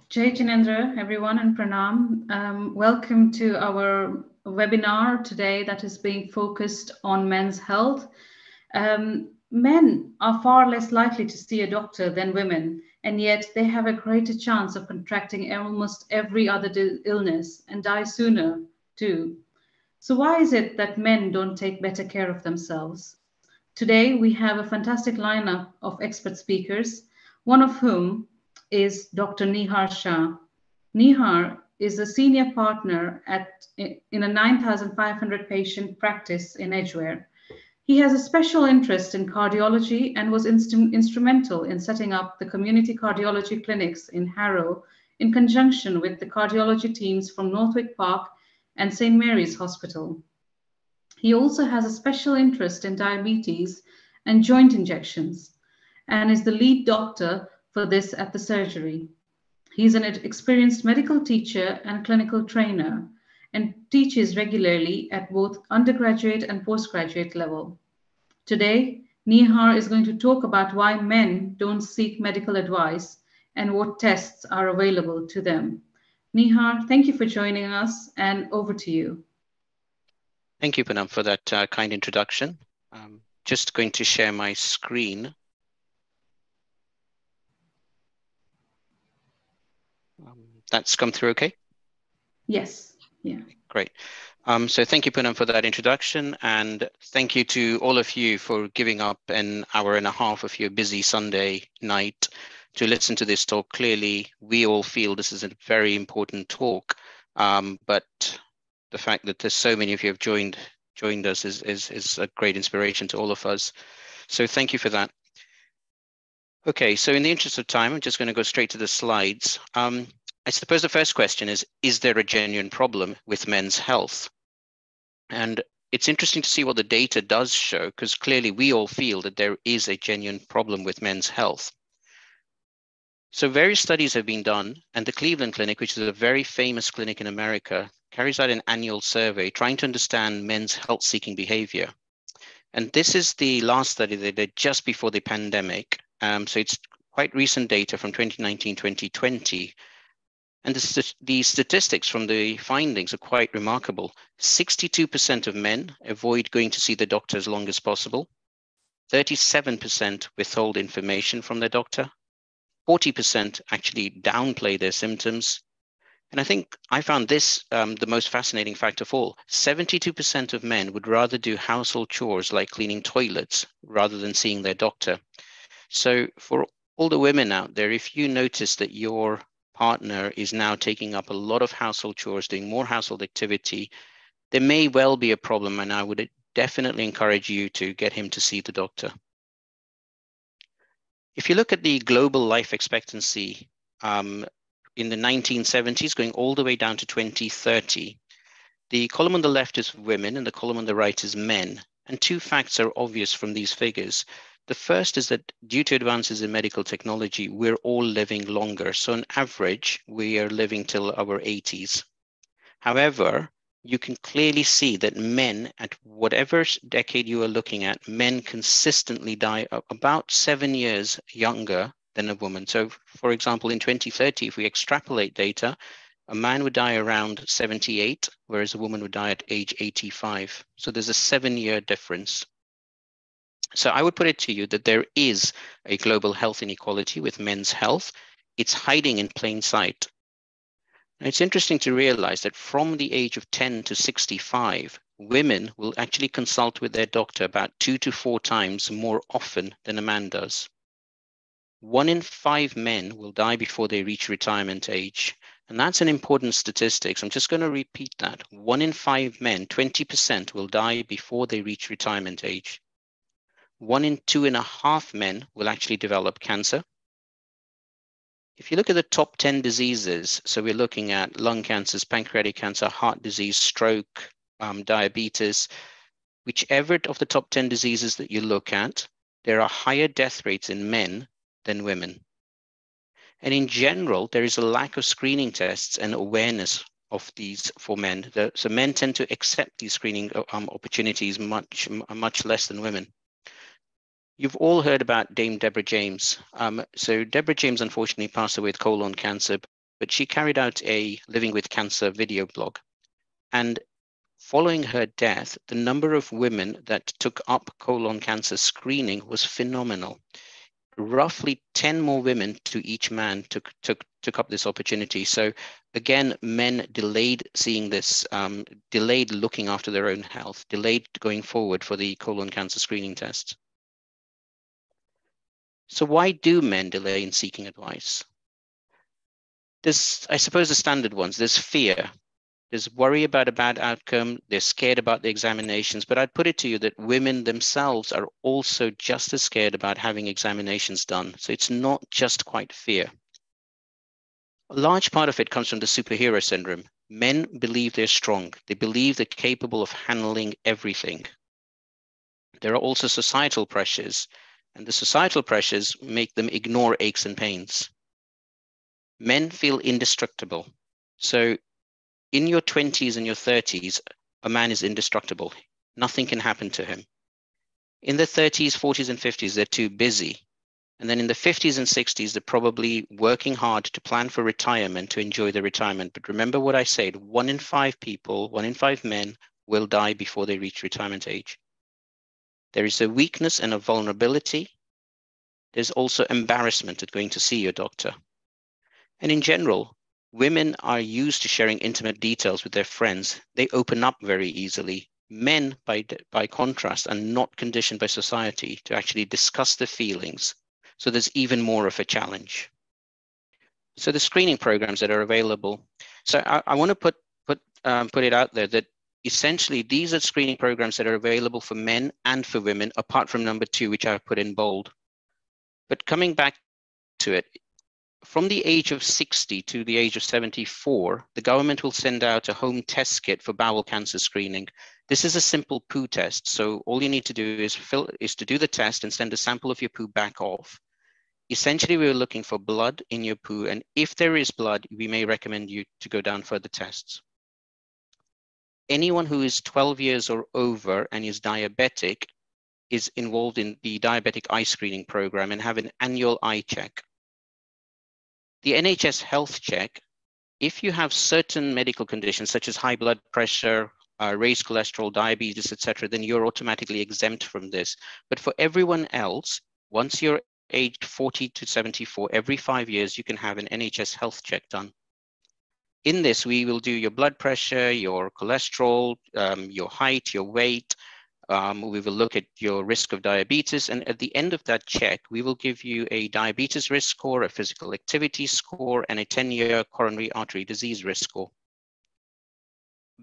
Jai Jinendra, everyone, and Pranam. Welcome to our webinar today that is being focused on men's health. Men are far less likely to see a doctor than women, and yet they have a greater chance of contracting almost every other illness and die sooner too. So why is it that men don't take better care of themselves? Today, we have a fantastic lineup of expert speakers, one of whom is Dr. Nihar Shah. Nihar is a senior partner in a 9,500 patient practice in Edgware. He has a special interest in cardiology and was instrumental in setting up the community cardiology clinics in Harrow in conjunction with the cardiology teams from Northwick Park and St. Mary's Hospital. He also has a special interest in diabetes and joint injections and is the lead doctor for this at the surgery. He's an experienced medical teacher and clinical trainer and teaches regularly at both undergraduate and postgraduate level. Today, Nihar is going to talk about why men don't seek medical advice and what tests are available to them. Nihar, thank you for joining us, and over to you. Thank you, Pranam, for that kind introduction. I'm just going to share my screen. That's come through okay? Yes. Yeah. Great. So thank you, Pranam, for that introduction. And thank you to all of you for giving up an hour and a half of your busy Sunday night to listen to this talk. Clearly, we all feel this is a very important talk, but the fact that there's so many of you have joined us is a great inspiration to all of us. So thank you for that. Okay, so in the interest of time, I'm just going to go straight to the slides. I suppose the first question is there a genuine problem with men's health? And it's interesting to see what the data does show, because clearly we all feel that there is a genuine problem with men's health. So various studies have been done, and the Cleveland Clinic, which is a very famous clinic in America, carries out an annual survey trying to understand men's health-seeking behavior. And this is the last study they did just before the pandemic. So it's quite recent data from 2019-2020. And the statistics from the findings are quite remarkable. 62% of men avoid going to see the doctor as long as possible. 37% withhold information from their doctor. 40% actually downplay their symptoms. And I think I found this the most fascinating fact of all. 72% of men would rather do household chores like cleaning toilets rather than seeing their doctor. So for all the women out there, if you notice that your partner is now taking up a lot of household chores, doing more household activity, there may well be a problem, and I would definitely encourage you to get him to see the doctor. If you look at the global life expectancy in the 1970s, going all the way down to 2030, the column on the left is women and the column on the right is men. And two facts are obvious from these figures. The first is that due to advances in medical technology, we're all living longer. So on average, we are living till our 80s. However, you can clearly see that men, at whatever decade you are looking at, men consistently die about 7 years younger than a woman. So for example, in 2030, if we extrapolate data, a man would die around 78, whereas a woman would die at age 85. So there's a 7-year difference. So I would put it to you that there is a global health inequality with men's health. It's hiding in plain sight. And it's interesting to realize that from the age of 10 to 65, women will actually consult with their doctor about 2 to 4 times more often than a man does. 1 in 5 men will die before they reach retirement age. And that's an important statistic. So I'm just going to repeat that. 1 in 5 men, 20%, will die before they reach retirement age. 1 in 2.5 men will actually develop cancer. If you look at the top 10 diseases, so we're looking at lung cancers, pancreatic cancer, heart disease, stroke, diabetes, whichever of the top 10 diseases that you look at, there are higher death rates in men than women. And in general, there is a lack of screening tests and awareness of these for men. So men tend to accept these screening opportunities much less than women. You've all heard about Dame Deborah James. So Deborah James unfortunately passed away with colon cancer but she carried out a Living with Cancer video blog. And following her death, the number of women that took up colon cancer screening was phenomenal. Roughly 10 more women to each man took up this opportunity. So again, men delayed seeing this, delayed looking after their own health, delayed going forward for the colon cancer screening test. So why do men delay in seeking advice? There's, I suppose, the standard ones. There's fear. There's worry about a bad outcome. They're scared about the examinations. But I'd put it to you that women themselves are also just as scared about having examinations done. So it's not just quite fear. A large part of it comes from the superhero syndrome. Men believe they're strong. They believe they're capable of handling everything. There are also societal pressures, and the societal pressures make them ignore aches and pains. Men feel indestructible. So in your 20s and your 30s, a man is indestructible. Nothing can happen to him. In the 30s, 40s, and 50s, they're too busy. And then in the 50s and 60s, they're probably working hard to plan for retirement, to enjoy their retirement. But remember what I said, 1 in 5 people, 1 in 5 men will die before they reach retirement age. There is a weakness and a vulnerability. There's also embarrassment at going to see your doctor. And in general, women are used to sharing intimate details with their friends. They open up very easily. Men, by contrast, are not conditioned by society to actually discuss their feelings. So there's even more of a challenge. So the screening programs that are available. So I want to put it out there that essentially these are screening programs that are available for men and for women, apart from number 2, which I've put in bold. But coming back to it, from the age of 60 to the age of 74, the government will send out a home test kit for bowel cancer screening. This is a simple poo test. So all you need to do is to do the test and send a sample of your poo back off. Essentially, we're looking for blood in your poo. And if there is blood, we may recommend you to go down further tests. Anyone who is 12 years or over and is diabetic is involved in the diabetic eye screening program and have an annual eye check. The NHS health check, if you have certain medical conditions such as high blood pressure, raised cholesterol, diabetes, etc., then you're automatically exempt from this. But for everyone else, once you're aged 40 to 74, every 5 years, you can have an NHS health check done. In this, we will do your blood pressure, your cholesterol, your height, your weight. We will look at your risk of diabetes. And at the end of that check, we will give you a diabetes risk score, a physical activity score, and a 10-year coronary artery disease risk score.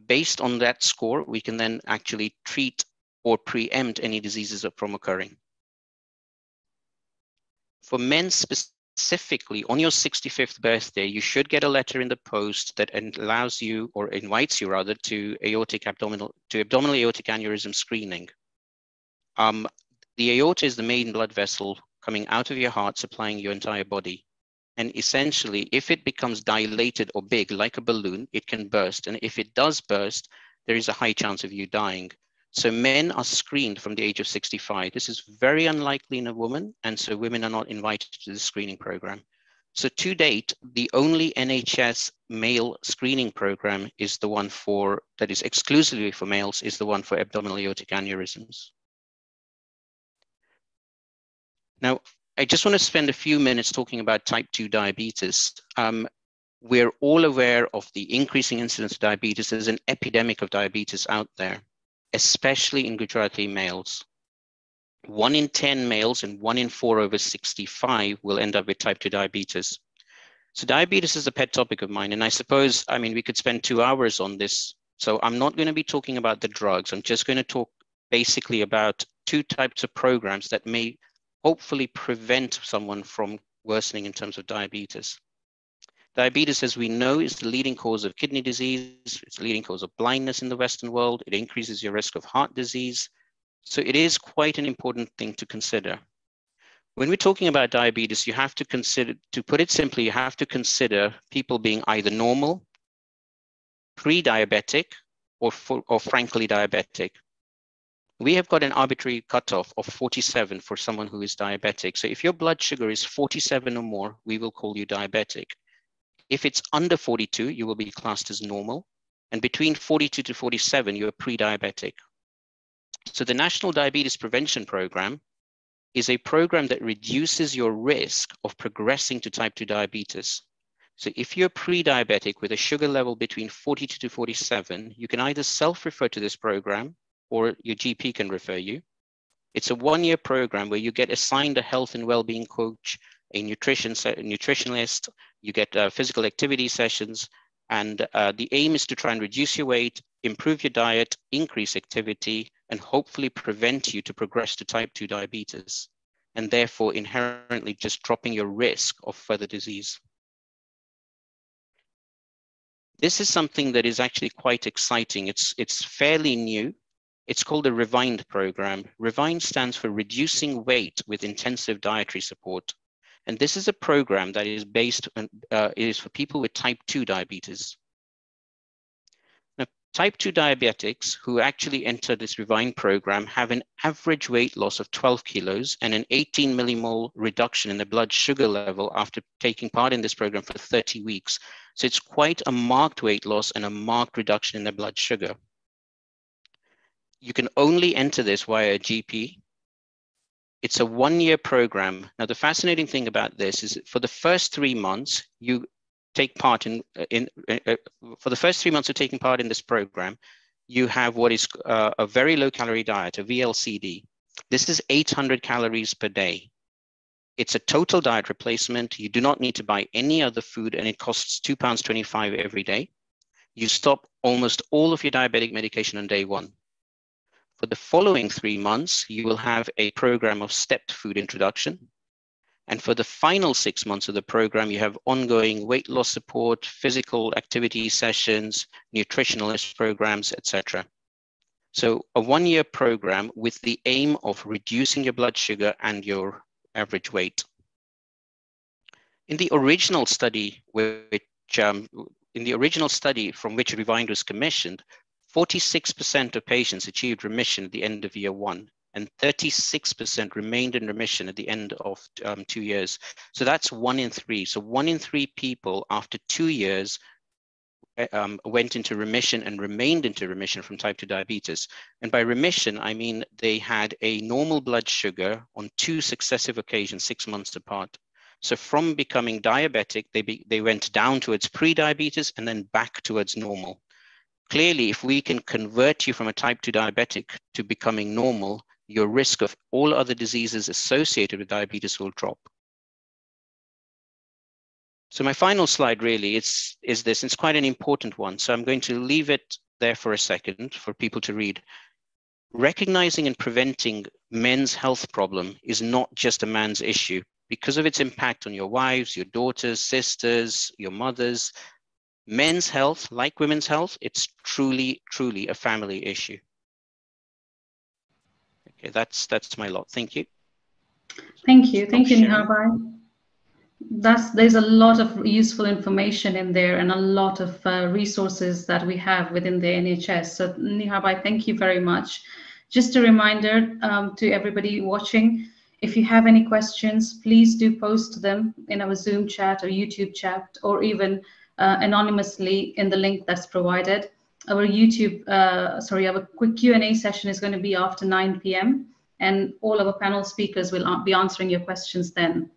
Based on that score, we can then actually treat or preempt any diseases from occurring. For men specifically, on your 65th birthday, you should get a letter in the post that allows you, or invites you rather, to abdominal aortic aneurysm screening. The aorta is the main blood vessel coming out of your heart, supplying your entire body. And essentially, if it becomes dilated or big, like a balloon, it can burst. And if it does burst, there is a high chance of you dying. So men are screened from the age of 65. This is very unlikely in a woman, and so women are not invited to the screening program. So to date, the only NHS male screening program is the one that is exclusively for males, is the one for abdominal aortic aneurysms. Now, I just want to spend a few minutes talking about type 2 diabetes. We're all aware of the increasing incidence of diabetes. There's an epidemic of diabetes out there, especially in Gujarati males. 1 in 10 males and 1 in 4 over 65 will end up with type 2 diabetes. So diabetes is a pet topic of mine. And I suppose, we could spend 2 hours on this. So I'm not going to be talking about the drugs. I'm just going to talk basically about 2 types of programs that may hopefully prevent someone from worsening in terms of diabetes. Diabetes, as we know, is the leading cause of kidney disease. It's the leading cause of blindness in the Western world. It increases your risk of heart disease. So it is quite an important thing to consider. When we're talking about diabetes, you have to consider, to put it simply, you have to consider people being either normal, pre-diabetic, or frankly diabetic. We have got an arbitrary cutoff of 47 for someone who is diabetic. So if your blood sugar is 47 or more, we will call you diabetic. If it's under 42, you will be classed as normal. And between 42 to 47, you're pre-diabetic. So the National Diabetes Prevention Program is a program that reduces your risk of progressing to type 2 diabetes. So if you're pre-diabetic with a sugar level between 42 to 47, you can either self-refer to this program or your GP can refer you. It's a one-year program where you get assigned a health and well-being coach, a nutritionist, you get physical activity sessions, and the aim is to try and reduce your weight, improve your diet, increase activity, and hopefully prevent you to progress to type 2 diabetes, and therefore inherently just dropping your risk of further disease. This is something that is actually quite exciting. It's fairly new. It's called the REVIND program. REVIND stands for Reducing Weight with Intensive Dietary Support. And this is a program that is based on, it is for people with type 2 diabetes. Now, type 2 diabetics who actually enter this REVIND program have an average weight loss of 12 kilos and an 18 millimole reduction in the blood sugar level after taking part in this program for 30 weeks. So it's quite a marked weight loss and a marked reduction in the blood sugar. You can only enter this via a GP. It's a one-year program. Now, the fascinating thing about this is for the first 3 months, you take part for the first 3 months of taking part in this program, you have what is a very low calorie diet, a VLCD. This is 800 calories per day. It's a total diet replacement. You do not need to buy any other food, and it costs £2.25 every day. You stop almost all of your diabetic medication on day one. For the following 3 months, you will have a program of stepped food introduction. And for the final 6 months of the program, you have ongoing weight loss support, physical activity sessions, nutritionalist programs, etc. So a one-year program with the aim of reducing your blood sugar and your average weight. In the original study, from which REVIND was commissioned, 46% of patients achieved remission at the end of year one, and 36% remained in remission at the end of 2 years. So that's 1 in 3. So 1 in 3 people after 2 years went into remission and remained into remission from type 2 diabetes. And by remission, I mean they had a normal blood sugar on 2 successive occasions, 6 months apart. So from becoming diabetic, they went down towards pre-diabetes and then back towards normal. Clearly, if we can convert you from a type 2 diabetic to becoming normal, your risk of all other diseases associated with diabetes will drop. So my final slide really is this. It's quite an important one. So I'm going to leave it there for a second for people to read. Recognizing and preventing men's health problem is not just a man's issue because of its impact on your wives, your daughters, sisters, your mothers. Men's health, like women's health, it's truly, truly a family issue. Okay, that's my lot. Thank you. Thank you, Nihar Bhai. There's a lot of useful information in there and a lot of resources that we have within the NHS. So Nihar Bhai, thank you very much. Just a reminder to everybody watching, if you have any questions, please do post them in our Zoom chat or YouTube chat, or even anonymously in the link that's provided. Our our quick Q&A session is going to be after 9 p.m. and all our panel speakers will be answering your questions then.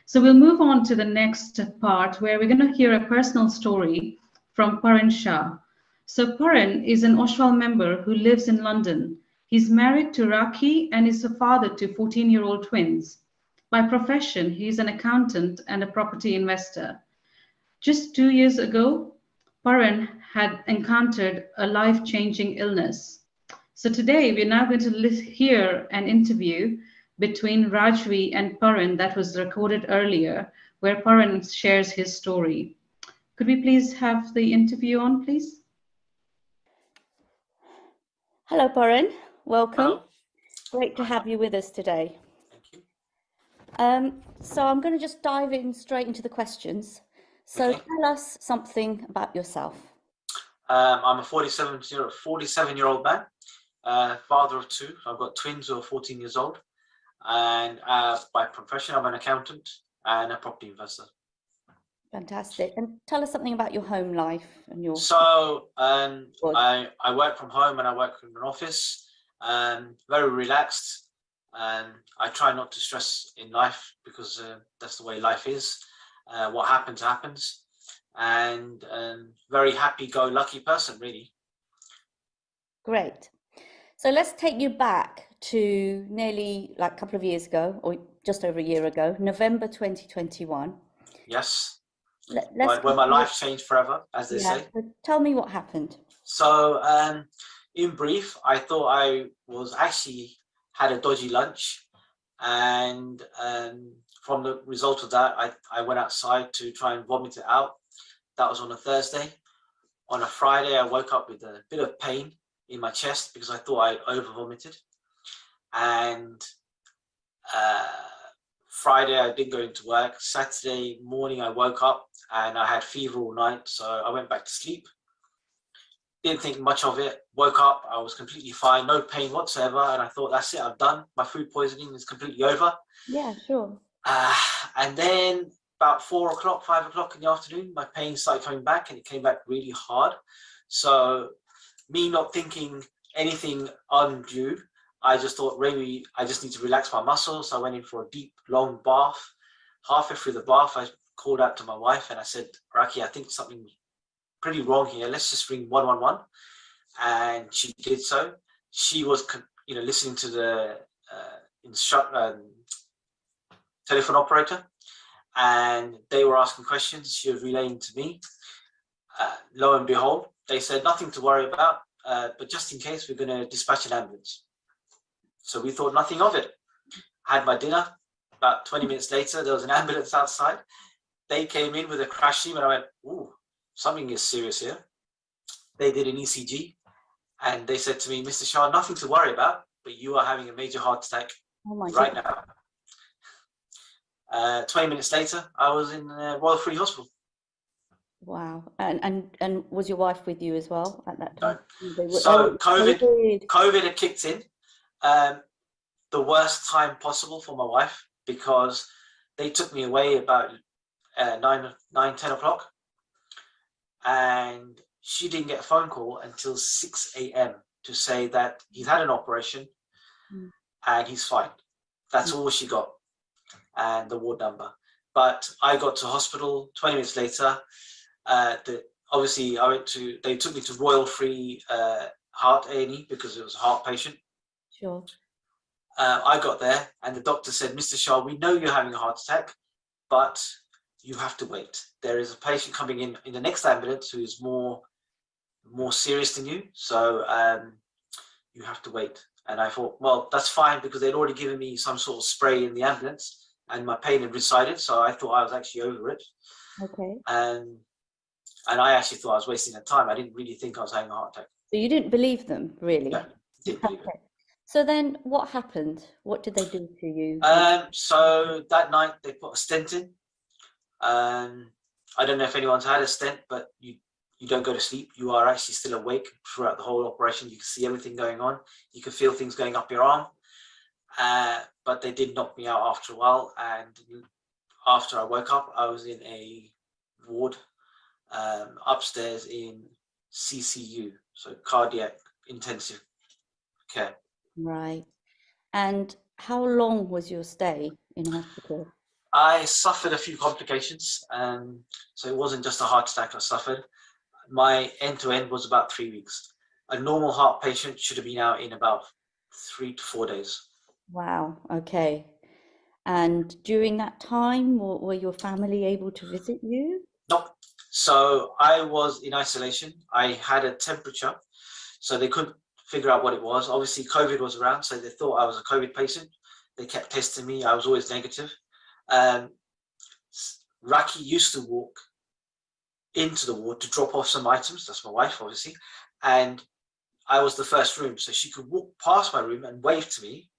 So we'll move on to the next part where we're going to hear a personal story from Paran Shah. So Paran is an Oshwal member who lives in London. He's married to Rakhi and is a father to 14-year-old twins. By profession, he's an accountant and a property investor. Just 2 years ago, Paran had encountered a life-changing illness. So today we're now going to hear an interview between Rajvi and Paran that was recorded earlier, where Paran shares his story. Could we please have the interview on, please? Hello, Paran. Welcome. Hello. Great to have you with us today. Thank you. So I'm going to just dive in straight into the questions. So okay. Tell us something about yourself. I'm a 47-year-old man, father of 2. I've got twins who are 14 years old. And by profession, I'm an accountant and a property investor. Fantastic. And tell us something about your home life and your. So I work from home and I work in an office. Very relaxed. I try not to stress in life because that's the way life is. What happens, happens. And very happy-go-lucky person, really. Great. So let's take you back to nearly like a couple of years ago, or just over a year ago, November 2021. Yes. Let's when my life changed forever, as they say. So tell me what happened. So in brief, I thought I was actually had a dodgy lunch, and from the result of that, I went outside to try and vomit it out. That was on a Thursday. On a Friday, I woke up with a bit of pain in my chest because I thought I over vomited. And Friday, I didn't go into work. Saturday morning, I woke up and I had fever all night. So I went back to sleep. Didn't think much of it. Woke up, I was completely fine, no pain whatsoever. And I thought, that's it, I'm done. My food poisoning is completely over. Yeah, sure. And then about 4 o'clock, 5 o'clock in the afternoon, my pain started coming back and it came back really hard. So me not thinking anything undue, I just thought, maybe I just need to relax my muscles. So I went in for a deep, long bath. Halfway through the bath, I called out to my wife and I said, Raki, I think something's pretty wrong here. Let's just ring 111. And she did so. She was, listening to the telephone operator, and they were asking questions. She was relaying to me. Lo and behold, they said nothing to worry about, but just in case, we're going to dispatch an ambulance. So we thought nothing of it. I had my dinner. About 20 minutes later, there was an ambulance outside. They came in with a crash team, and I went, ooh, something is serious here. They did an ECG, and they said to me, Mr. Shah, nothing to worry about, but you are having a major heart attack right now. 20 minutes later, I was in Royal Free Hospital. Wow. And was your wife with you as well at that time? No. So COVID had kicked in. The worst time possible for my wife, because they took me away about 9, 10 o'clock. And she didn't get a phone call until 6 a.m. to say that he's had an operation and he's fine. That's all she got, and the ward number. But I got to hospital 20 minutes later. Obviously, they took me to Royal Free Heart A&E because it was a heart patient. Sure. I got there and the doctor said, Mr. Shah, we know you're having a heart attack, but you have to wait. There is a patient coming in the next ambulance who is more serious than you. So you have to wait. And I thought, well, that's fine, because they'd already given me some sort of spray in the ambulance and my pain had resided. So I thought I was actually over it. Okay. And I actually thought I was wasting their time. I didn't really think I was having a heart attack. So you didn't believe them, really? No, didn't believe it. So then what happened? What did they do to you? So that night they put a stent in. I don't know if anyone's had a stent, but you don't go to sleep. You are actually still awake throughout the whole operation. You can see everything going on. You can feel things going up your arm. But they did knock me out after a while. And after I woke up, I was in a ward upstairs in CCU, so cardiac intensive care. Right. And how long was your stay in hospital? I suffered a few complications. So it wasn't just a heart attack I suffered. My end-to-end was about 3 weeks. A normal heart patient should have been out in about 3 to 4 days. Wow. Okay. And during that time, were your family able to visit you? Nope. So I was in isolation. I had a temperature, so they couldn't figure out what it was. Obviously, COVID was around, so they thought I was a COVID patient. They kept testing me. I was always negative. Raki used to walk into the ward to drop off some items. That's my wife, obviously. And I was the first room, so she could walk past my room and wave to me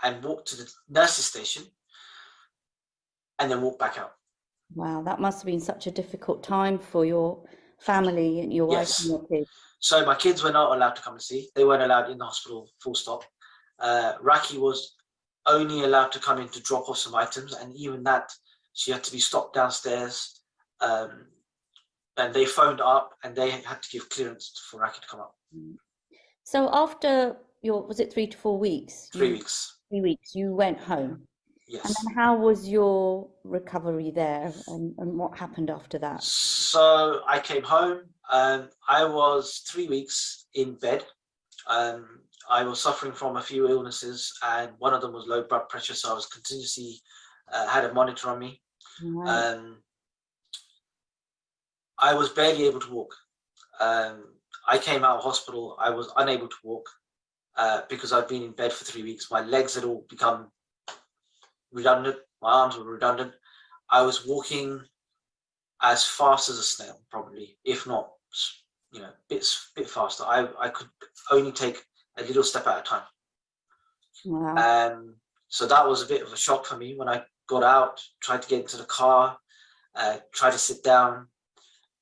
and walk to the nurse's station and then walk back out. Wow, that must have been such a difficult time for your family and your wife and your kids. So my kids were not allowed to come and see. They weren't allowed in the hospital, full stop. Raki was only allowed to come in to drop off some items, and even that, she had to be stopped downstairs and they phoned up and they had to give clearance for Raki to come up. So after was it 3 to 4 weeks? 3 weeks. 3 weeks, you went home. Yes. And then how was your recovery there, and what happened after that? So I came home. I was 3 weeks in bed. I was suffering from a few illnesses, and one of them was low blood pressure. So I was continuously had a monitor on me. Right. I was barely able to walk. I came out of hospital. I was unable to walk because I'd been in bed for 3 weeks. My legs had all become redundant. My arms were redundant. I was walking as fast as a snail, probably, if not, bit faster. I could only take a little step at a time. Wow. So that was a bit of a shock for me when I got out, tried to get into the car, tried to sit down,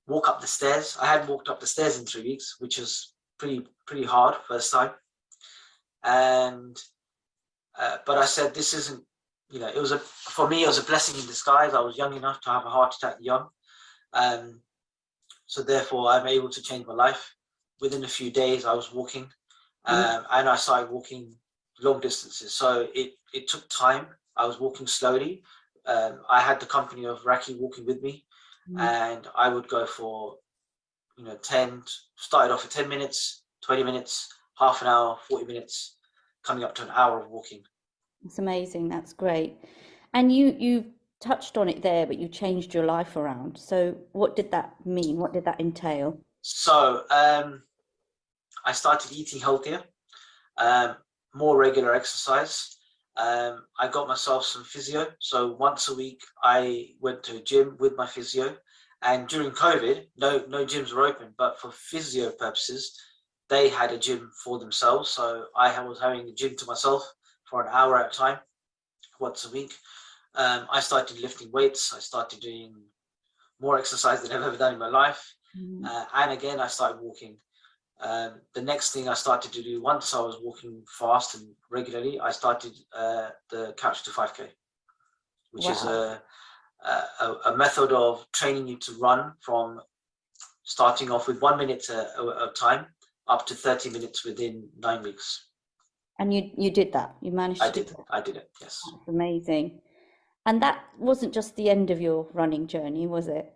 walk up the stairs. I hadn't walked up the stairs in 3 weeks, which was pretty hard first time. And but I said, this isn't, for me, it was a blessing in disguise. I was young enough to have a heart attack young. So therefore, I'm able to change my life. Within a few days, I was walking, and I started walking long distances. So it took time. I was walking slowly. I had the company of Raki walking with me, and I would go for, started off at 10 minutes, 20 minutes, half an hour, 40 minutes, coming up to an hour of walking. It's amazing. That's great. And you touched on it there, but you changed your life around. So what did that mean? What did that entail? So I started eating healthier, more regular exercise. I got myself some physio. So once a week, I went to a gym with my physio. And during COVID, no gyms were open, but for physio purposes, they had a gym for themselves. So I was having a gym to myself for an hour at a time, once a week. I started lifting weights. I started doing more exercise than I've ever done in my life. And again, I started walking. The next thing I started to do, once I was walking fast and regularly, I started the Couch to 5K, which is a method of training you to run from starting off with 1 minute a time up to 30 minutes within 9 weeks. And you did that? You managed to do that? I did it, yes. That's amazing. And that wasn't just the end of your running journey, was it?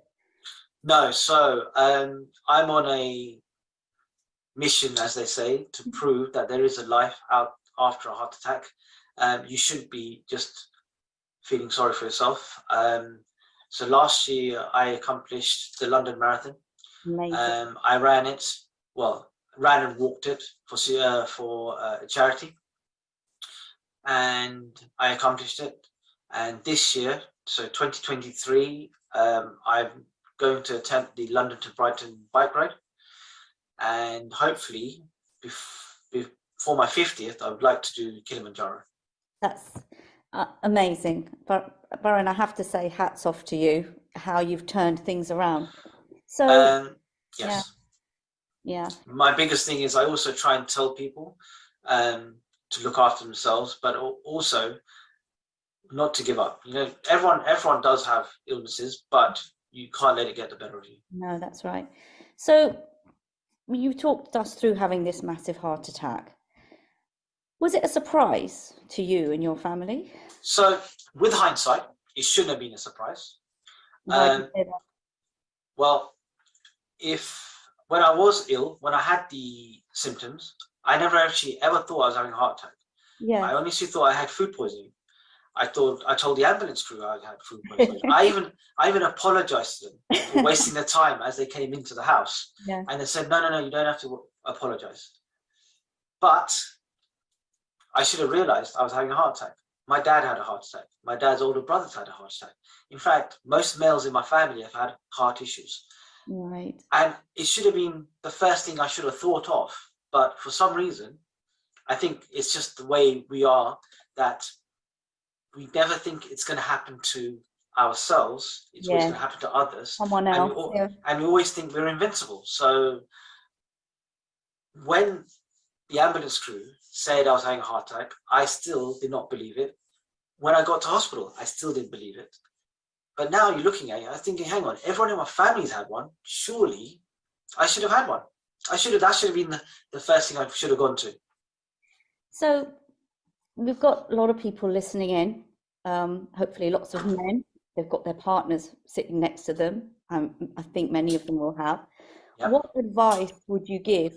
No, so I'm on a mission, as they say, to prove that there is a life out after a heart attack. You shouldn't be just feeling sorry for yourself. So last year I accomplished the London Marathon. Amazing. I ran and walked it for a charity, and I accomplished it. And this year, so 2023, I'm going to attempt the London to Brighton bike ride, and hopefully before my 50th, I would like to do Kilimanjaro. That's amazing. Baran, I have to say hats off to you, how you've turned things around. So yes. Yeah. My biggest thing is I also try and tell people to look after themselves, but also not to give up. Everyone does have illnesses, but you can't let it get the better of you. No, that's right. So you talked us through having this massive heart attack. Was it a surprise to you and your family? So with hindsight, it shouldn't have been a surprise. Why did you say that? Well, when I was ill, when I had the symptoms, I never actually ever thought I was having a heart attack. Yeah. I honestly thought I had food poisoning. I told the ambulance crew I had food poisoning. I even apologized to them for wasting their time as they came into the house. Yeah. And they said, no, you don't have to apologize. But I should have realized I was having a heart attack. My dad had a heart attack. My dad's older brothers had a heart attack. In fact, most males in my family have had heart issues. Right. And it should have been the first thing I should have thought of. But for some reason, I think it's just the way we are, that we never think it's going to happen to ourselves. It's always going to happen to others. Someone else. And we always think we're invincible. So when the ambulance crew said I was having a heart attack, I still did not believe it. When I got to hospital, I still didn't believe it. But now you're looking at it, I'm thinking, hang on, everyone in my family's had one. Surely I should have had one. That should have been the first thing I should have gone to. So we've got a lot of people listening in, hopefully lots of men. They've got their partners sitting next to them. I think many of them will have. Yep. What advice would you give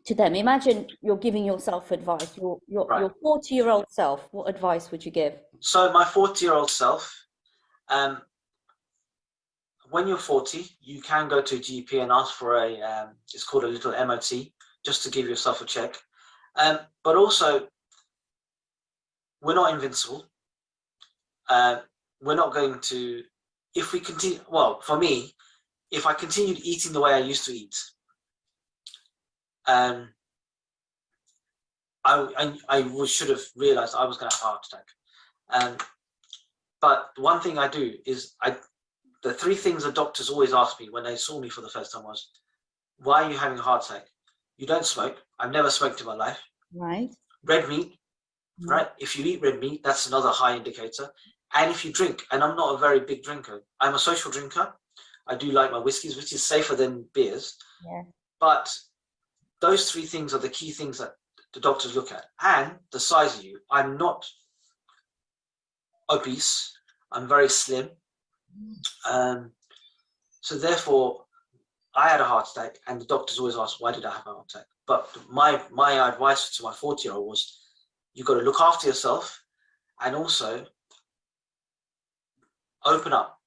to them? Imagine you're giving yourself advice, your 40-year-old self. What advice would you give? So my 40-year-old self, when you're 40, you can go to a GP and ask for it's called a little MOT, just to give yourself a check. But also, we're not invincible. We're not going to, if we continue, well, for me, if I continued eating the way I used to eat, I should have realized I was going to have a heart attack. But one thing I do is, the three things the doctors always asked me when they saw me for the first time was, why are you having a heart attack? You don't smoke. I've never smoked in my life. Right. Red meat, right? If you eat red meat, that's another high indicator. And if you drink, and I'm not a very big drinker, I'm a social drinker. I do like my whiskeys, which is safer than beers. Yeah. But those three things are the key things that the doctors look at. And the size of you. I'm not obese. I'm very slim. So therefore, I had a heart attack, and the doctors always ask, why did I have a heart attack? But my advice to my 40-year-old was, you've got to look after yourself, and also open up.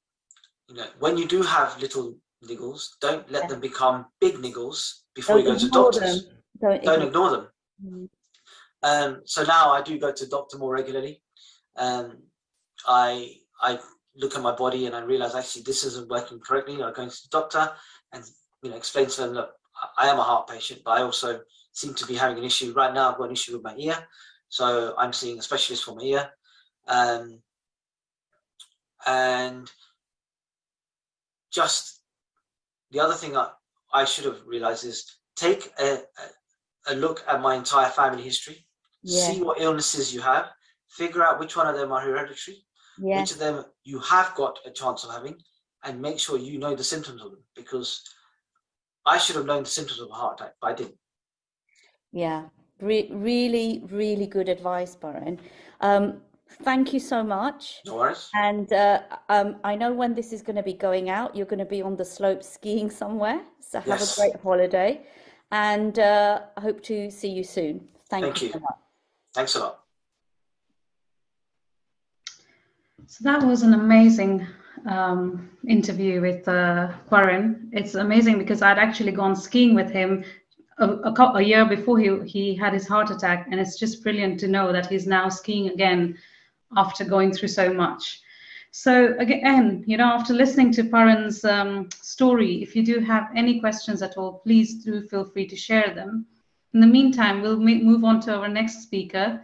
You know, when you do have little niggles, don't let them become big niggles before you go to doctors. Don't ignore them. Mm-hmm. So now I do go to the doctor more regularly. I look at my body and I realize, actually this isn't working correctly. I go to the doctor and explain to them, look, I am a heart patient, but I also seem to be having an issue. Right now I've got an issue with my ear, so I'm seeing a specialist for my ear. And just the other thing I should have realized is, take a look at my entire family history. Yeah. See what illnesses you have, figure out which one of them are hereditary, yeah. Which of them you have got a chance of having, and make sure you know the symptoms of them, because I should have known the symptoms of a heart attack, but I didn't. Yeah, really, really good advice, Baran. Thank you so much. No worries. And I know when this is going to be going out, you're going to be on the slopes skiing somewhere. So have a great holiday, and I hope to see you soon. Thank you so much. Thanks a lot. So that was an amazing interview with Baran. It's amazing because I'd actually gone skiing with him a year before he had his heart attack, and it's just brilliant to know that he's now skiing again after going through so much. So again, after listening to Baran's story, if you do have any questions at all, please do feel free to share them. In the meantime, we'll move on to our next speaker,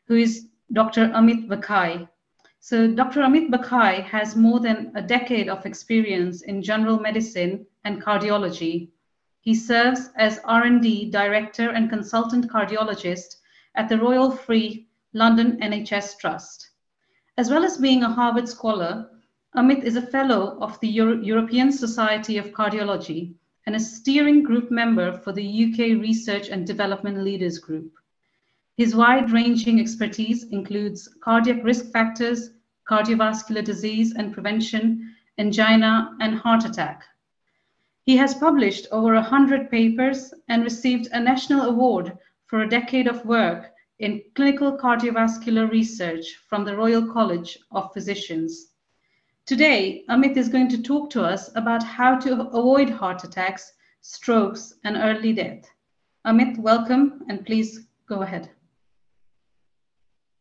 who is Dr. Amit Bakai. So Dr. Amit Bakai has more than a decade of experience in general medicine and cardiology. He serves as R&D Director and Consultant Cardiologist at the Royal Free London NHS Trust. As well as being a Harvard Scholar, Amit is a Fellow of the European Society of Cardiology and a steering group member for the UK Research and Development Leaders Group. His wide-ranging expertise includes cardiac risk factors, cardiovascular disease and prevention, angina, and heart attack. He has published over 100 papers and received a national award for a decade of work in clinical cardiovascular research from the Royal College of Physicians. Today, Amit is going to talk to us about how to avoid heart attacks, strokes, and early death. Amit, welcome, and please go ahead.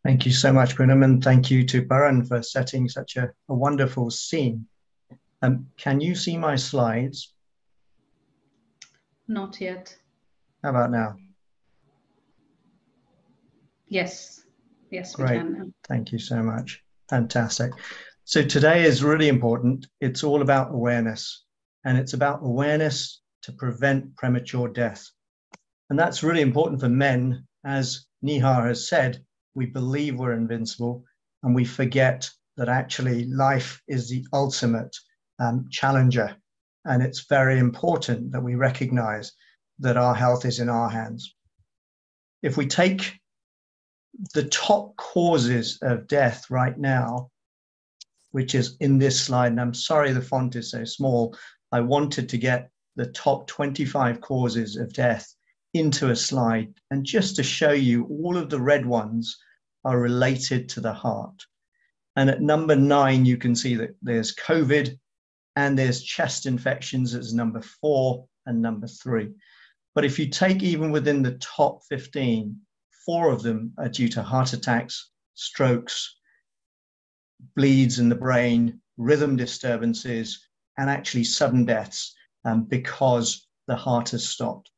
Thank you so much, Poonam, and thank you to Baran for setting such a wonderful scene. Can you see my slides? Not yet. How about now? Yes, yes, we Great. can now. Thank you so much. Fantastic. So today is really important. It's all about awareness, and it's about awareness to prevent premature death. And that's really important for men. As Nihar has said, we believe we're invincible and we forget that actually life is the ultimate challenger. And it's very important that we recognize that our health is in our hands. If we take the top causes of death right now, which is in this slide, and I'm sorry the font is so small, I wanted to get the top 25 causes of death into a slide, and just to show you, all of the red ones are related to the heart. And at number 9, you can see that there's COVID and there's chest infections as number 4 and number 3. But if you take even within the top 15, 4 of them are due to heart attacks, strokes, bleeds in the brain, rhythm disturbances, and actually sudden deaths because the heart has stopped.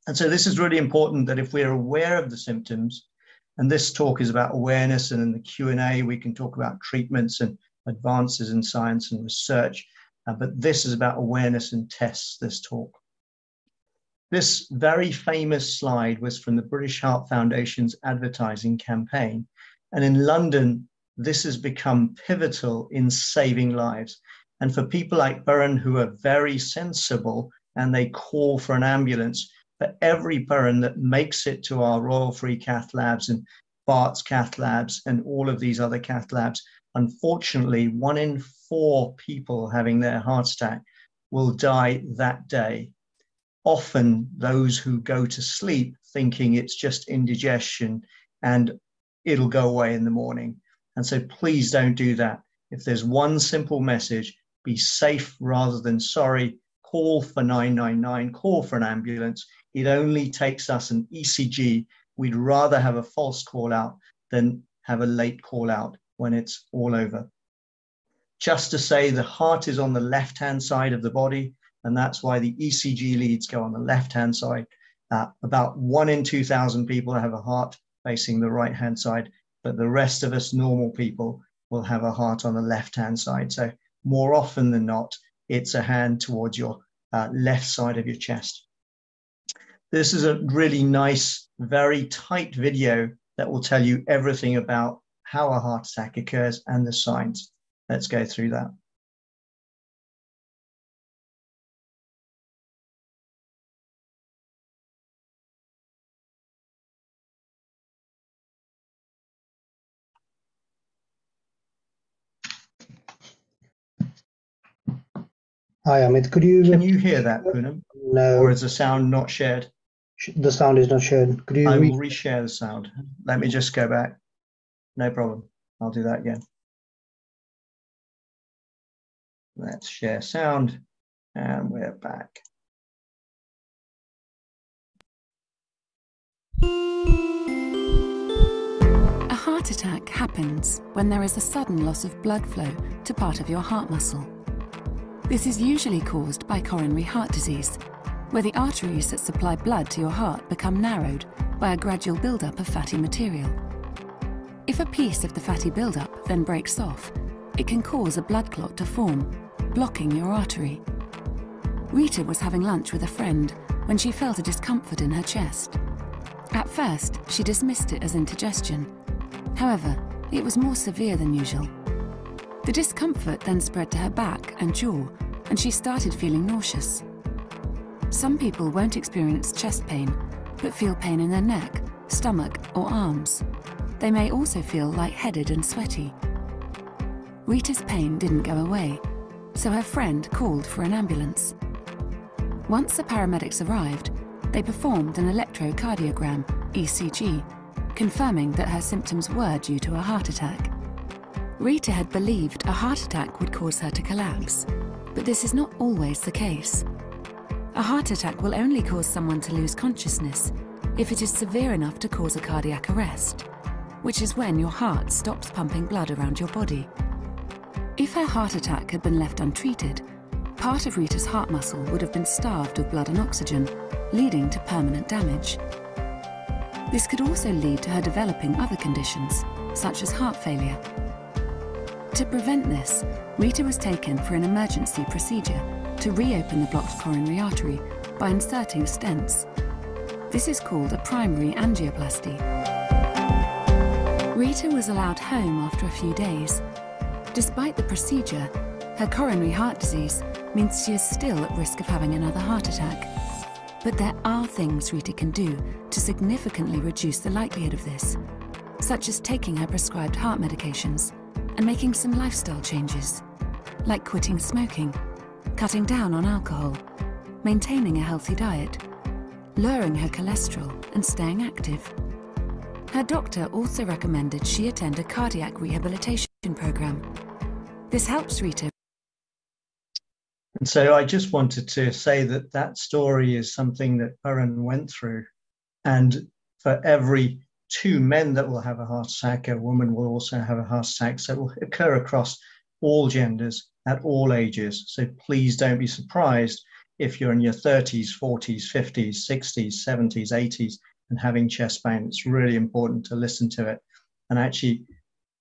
And so this is really important, that if we're aware of the symptoms, and this talk is about awareness, and in the Q&A we can talk about treatments and advances in science and research, but this is about awareness and tests, this talk. This very famous slide was from the British Heart Foundation's advertising campaign. And in London, this has become pivotal in saving lives. And for people like Burren, who are very sensible and they call for an ambulance, for every Burren that makes it to our Royal Free Cath Labs and Bart's Cath Labs and all of these other cath labs, unfortunately, 1 in 4 people having their heart attack will die that day. Often those who go to sleep thinking it's just indigestion and it'll go away in the morning. And so please don't do that. If there's one simple message, be safe rather than sorry. Call for 999, call for an ambulance. It only takes us an ECG. We'd rather have a false call out than have a late call out when it's all over. Just to say, the heart is on the left-hand side of the body, and that's why the ECG leads go on the left-hand side. About 1 in 2,000 people have a heart facing the right-hand side, but the rest of us normal people will have a heart on the left-hand side. So more often than not, it's a hand towards your left side of your chest. This is a really nice, very tight video that will tell you everything about how a heart attack occurs and the signs. Let's go through that. Hi, Amit. Can you hear that, Poonam? No. Or is the sound not shared? The sound is not shared. Could you? I will reshare the sound. Let me just go back. No problem. I'll do that again. Let's share sound, and we're back. A heart attack happens when there is a sudden loss of blood flow to part of your heart muscle. This is usually caused by coronary heart disease, where the arteries that supply blood to your heart become narrowed by a gradual buildup of fatty material. If a piece of the fatty buildup then breaks off, it can cause a blood clot to form, blocking your artery. Rita was having lunch with a friend when she felt a discomfort in her chest. At first, she dismissed it as indigestion. However, it was more severe than usual. The discomfort then spread to her back and jaw, and she started feeling nauseous. Some people won't experience chest pain, but feel pain in their neck, stomach, or arms. They may also feel lightheaded and sweaty. Rita's pain didn't go away, so her friend called for an ambulance. Once the paramedics arrived, they performed an electrocardiogram, ECG, confirming that her symptoms were due to a heart attack. Rita had believed a heart attack would cause her to collapse, but this is not always the case. A heart attack will only cause someone to lose consciousness if it is severe enough to cause a cardiac arrest, which is when your heart stops pumping blood around your body. If her heart attack had been left untreated, part of Rita's heart muscle would have been starved of blood and oxygen, leading to permanent damage. This could also lead to her developing other conditions, such as heart failure. To prevent this, Rita was taken for an emergency procedure to reopen the blocked coronary artery by inserting stents. This is called a primary angioplasty. Rita was allowed home after a few days, Despite the procedure, her coronary heart disease means she is still at risk of having another heart attack. But there are things Rita can do to significantly reduce the likelihood of this, such as taking her prescribed heart medications and making some lifestyle changes, like quitting smoking, cutting down on alcohol, maintaining a healthy diet, lowering her cholesterol and staying active. Her doctor also recommended she attend a cardiac rehabilitation program. This helps Rita. And so I just wanted to say that that story is something that Paran went through. And for every 2 men that will have a heart attack, a woman will also have a heart attack. So it will occur across all genders at all ages. So please don't be surprised if you're in your 30s, 40s, 50s, 60s, 70s, 80s and having chest pain. It's really important to listen to it. And actually,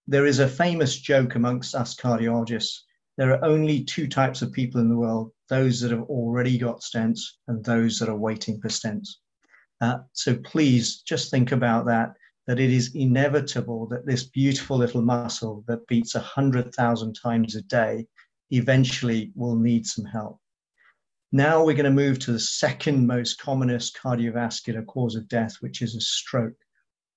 there is a famous joke amongst us cardiologists. There are only 2 types of people in the world, those that have already got stents and those that are waiting for stents. So please just think about that it is inevitable that this beautiful little muscle that beats 100,000 times a day eventually will need some help. Now we're going to move to the second most commonest cardiovascular cause of death, which is a stroke.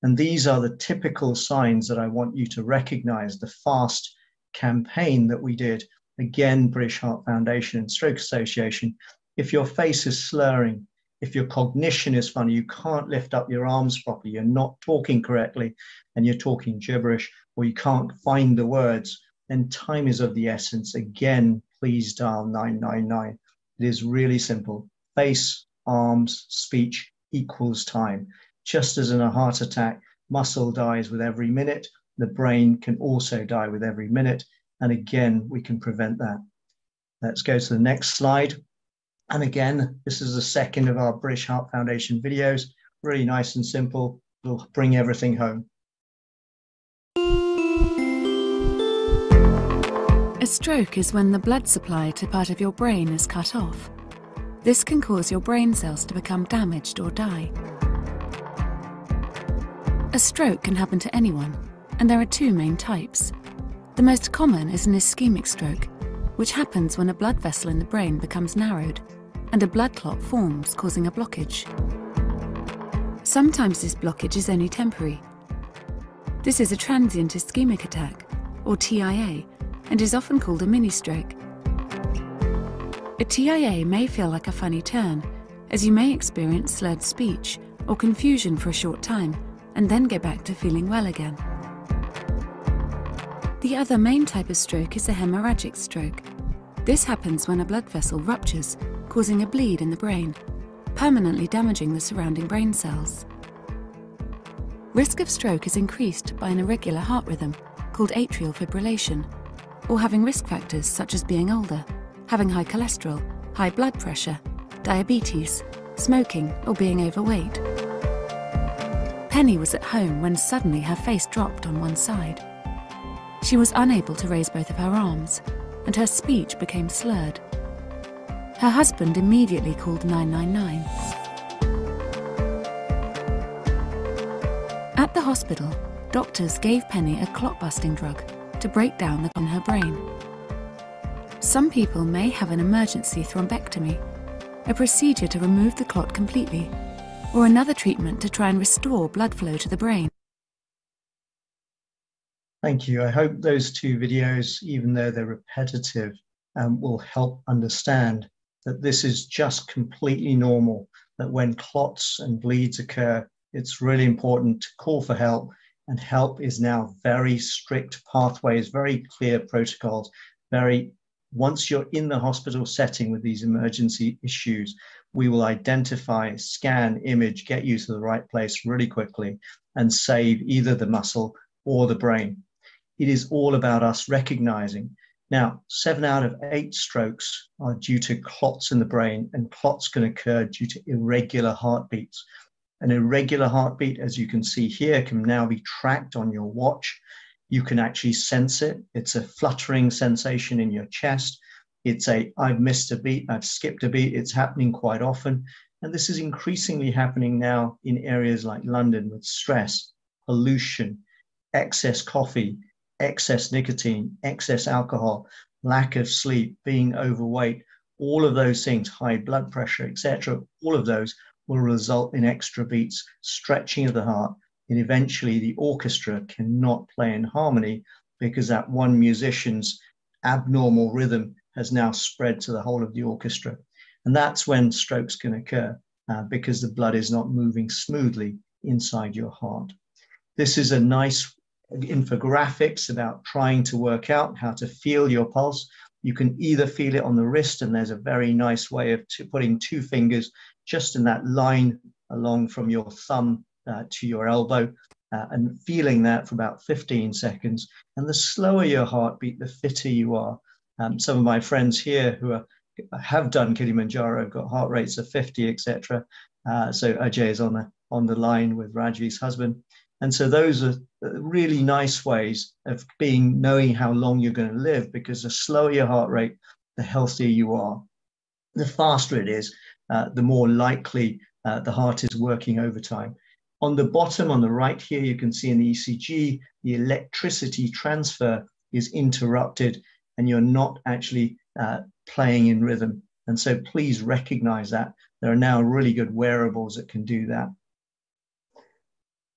And these are the typical signs that I want you to recognize. The FAST campaign that we did, again, British Heart Foundation and Stroke Association. If your face is slurring, if your cognition is funny, you can't lift up your arms properly, you're not talking correctly, and you're talking gibberish, or you can't find the words, then time is of the essence. Again, please dial 999. It is really simple. Face, arms, speech equals time. Just as in a heart attack, muscle dies with every minute, the brain can also die with every minute. And again, we can prevent that. Let's go to the next slide. And again, this is the second of our British Heart Foundation videos. Really nice and simple. We'll bring everything home. A stroke is when the blood supply to part of your brain is cut off. This can cause your brain cells to become damaged or die. A stroke can happen to anyone, and there are 2 main types. The most common is an ischemic stroke, which happens when a blood vessel in the brain becomes narrowed and a blood clot forms, causing a blockage. Sometimes this blockage is only temporary. This is a transient ischemic attack, or TIA, and is often called a mini-stroke. A TIA may feel like a funny turn, as you may experience slurred speech or confusion for a short time, and then go back to feeling well again. The other main type of stroke is a hemorrhagic stroke. This happens when a blood vessel ruptures, causing a bleed in the brain, permanently damaging the surrounding brain cells. Risk of stroke is increased by an irregular heart rhythm, called atrial fibrillation, or having risk factors such as being older, having high cholesterol, high blood pressure, diabetes, smoking, or being overweight. Penny was at home when suddenly her face dropped on one side. She was unable to raise both of her arms, and her speech became slurred. Her husband immediately called 999. At the hospital, doctors gave Penny a clot-busting drug to break down the clot in her brain. Some people may have an emergency thrombectomy, a procedure to remove the clot completely, or another treatment to try and restore blood flow to the brain. Thank you. I hope those 2 videos, even though they're repetitive, will help understand that this is just completely normal, that when clots and bleeds occur, it's really important to call for help, and help is now very strict pathways, very clear protocols, once you're in the hospital setting with these emergency issues, we will identify, scan, image, get you to the right place really quickly and save either the muscle or the brain. It is all about us recognizing. Now, 7 out of 8 strokes are due to clots in the brain, and clots can occur due to irregular heartbeats. An irregular heartbeat, as you can see here, can now be tracked on your watch. You can actually sense it. It's a fluttering sensation in your chest. It's I've missed a beat, I've skipped a beat. It's happening quite often. And this is increasingly happening now in areas like London with stress, pollution, excess coffee, excess nicotine, excess alcohol, lack of sleep, being overweight, all of those things, high blood pressure, etc., all of those will result in extra beats, stretching of the heart, and eventually the orchestra cannot play in harmony because that one musician's abnormal rhythm has now spread to the whole of the orchestra. And that's when strokes can occur because the blood is not moving smoothly inside your heart. This is a nice infographics about trying to work out how to feel your pulse. You can either feel it on the wrist, and there's a very nice way of putting 2 fingers just in that line along from your thumb to your elbow and feeling that for about 15 seconds. And the slower your heartbeat, the fitter you are. Some of my friends here who have done Kilimanjaro have got heart rates of 50, etc. So Ajay is on the line with Rajvi's husband. And so those are really nice ways of knowing how long you're going to live, because the slower your heart rate, the healthier you are. The faster it is, the more likely the heart is working overtime. On the bottom, on the right here, you can see in the ECG, the electricity transfer is interrupted and you're not actually playing in rhythm. And so please recognize that. There are now really good wearables that can do that.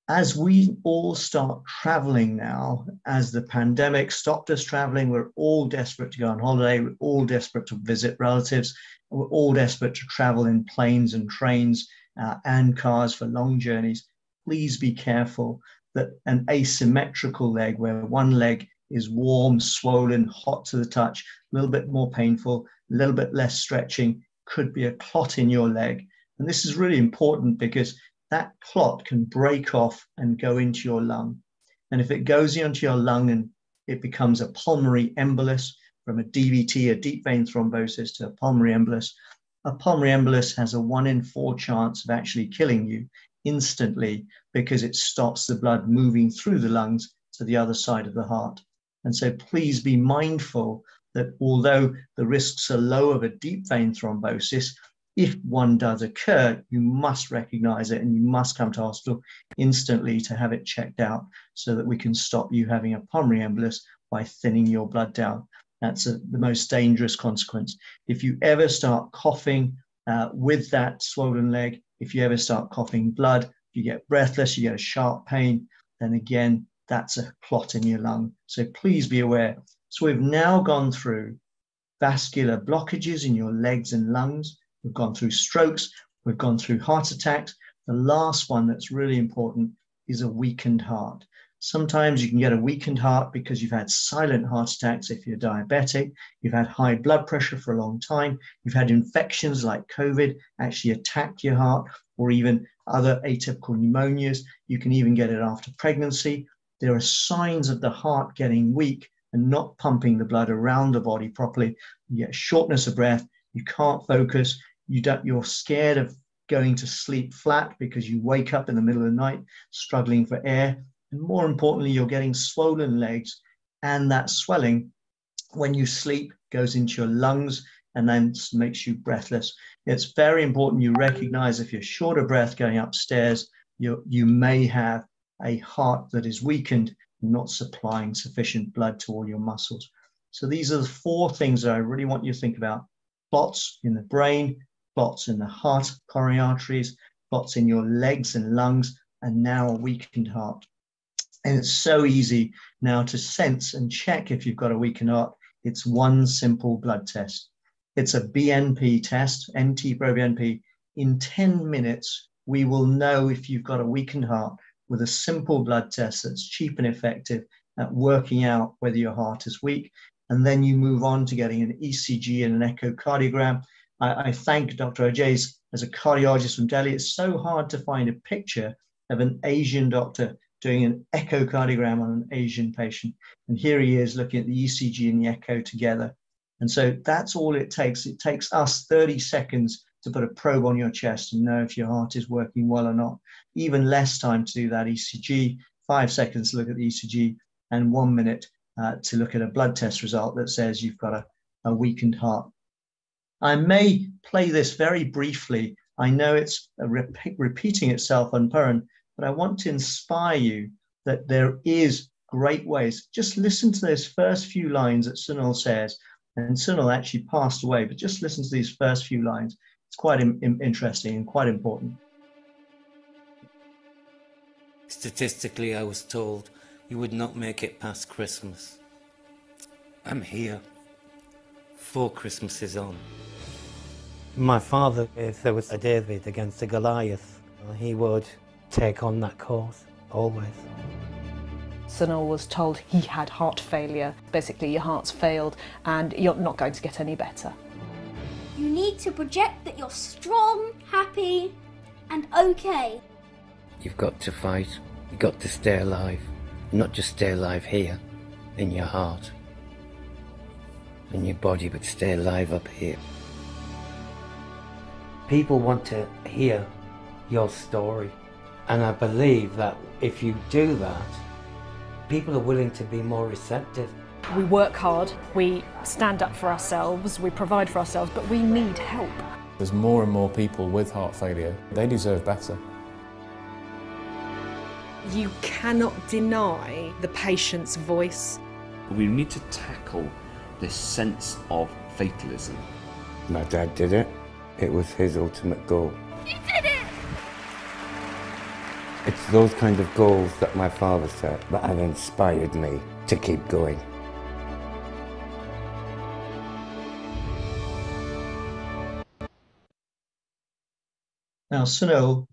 As we all start traveling now, as the pandemic stopped us traveling, we're all desperate to go on holiday, we're all desperate to visit relatives, we're all desperate to travel in planes and trains and cars for long journeys. Please be careful that an asymmetrical leg, where one leg is warm, swollen, hot to the touch, a little bit more painful, a little bit less stretching, could be a clot in your leg. And this is really important because that clot can break off and go into your lung. And if it goes into your lung and it becomes a pulmonary embolus, from a DVT, a deep vein thrombosis, to a pulmonary embolus has a 1 in 4 chance of actually killing you instantly because it stops the blood moving through the lungs to the other side of the heart. And so please be mindful that although the risks are low of a deep vein thrombosis, if one does occur, you must recognize it and you must come to hospital instantly to have it checked out so that we can stop you having a pulmonary embolus by thinning your blood down. That's the most dangerous consequence. If you ever start coughing with that swollen leg, if you ever start coughing blood, if you get breathless, you get a sharp pain, then again, that's a clot in your lung. So please be aware. So we've now gone through vascular blockages in your legs and lungs. We've gone through strokes, we've gone through heart attacks. The last one that's really important is a weakened heart. Sometimes you can get a weakened heart because you've had silent heart attacks if you're diabetic, you've had high blood pressure for a long time, you've had infections like COVID actually attack your heart, or even other atypical pneumonias. You can even get it after pregnancy. There are signs of the heart getting weak and not pumping the blood around the body properly. You get shortness of breath, you can't focus, you're scared of going to sleep flat because you wake up in the middle of the night struggling for air. And more importantly, you're getting swollen legs, and that swelling when you sleep goes into your lungs and then makes you breathless. It's very important you recognize if you're short of breath going upstairs, you may have a heart that is weakened, not supplying sufficient blood to all your muscles. So these are the 4 things that I really want you to think about. Clots in the brain, clots in the heart, coronary arteries, clots in your legs and lungs, and now a weakened heart. And it's so easy now to sense and check if you've got a weakened heart. It's one simple blood test. It's a BNP test, NT-proBNP. In 10 minutes, we will know if you've got a weakened heart with a simple blood test that's cheap and effective at working out whether your heart is weak. And then you move on to getting an ECG and an echocardiogram. I thank Dr. Ajay as a cardiologist from Delhi. It's so hard to find a picture of an Asian doctor doing an echocardiogram on an Asian patient. And here he is looking at the ECG and the echo together. And so that's all it takes. It takes us 30 seconds to put a probe on your chest and know if your heart is working well or not. Even less time to do that ECG, 5 seconds to look at the ECG, and 1 minute to look at a blood test result that says you've got a weakened heart. I may play this very briefly. I know it's repeating itself on Puran, but I want to inspire you that there is great ways. Just listen to those first few lines that Sunil says, and Sunil actually passed away, but just listen to these first few lines. It's quite interesting and quite important. Statistically, I was told you would not make it past Christmas. I'm here, 4 Christmases on. My father, if there was a David against a Goliath, he would take on that cause, always. Sunil was told he had heart failure. Basically, your heart's failed and you're not going to get any better. You need to project that you're strong, happy, and okay. You've got to fight. You've got to stay alive. Not just stay alive here, in your heart, in your body, but stay alive up here. People want to hear your story. And I believe that if you do that, people are willing to be more receptive. We work hard, we stand up for ourselves, we provide for ourselves, but we need help. There's more and more people with heart failure. They deserve better. You cannot deny the patient's voice. We need to tackle this sense of fatalism. My dad did it. It was his ultimate goal. You did it! It's those kind of goals that my father set that have inspired me to keep going. Now, Sunil,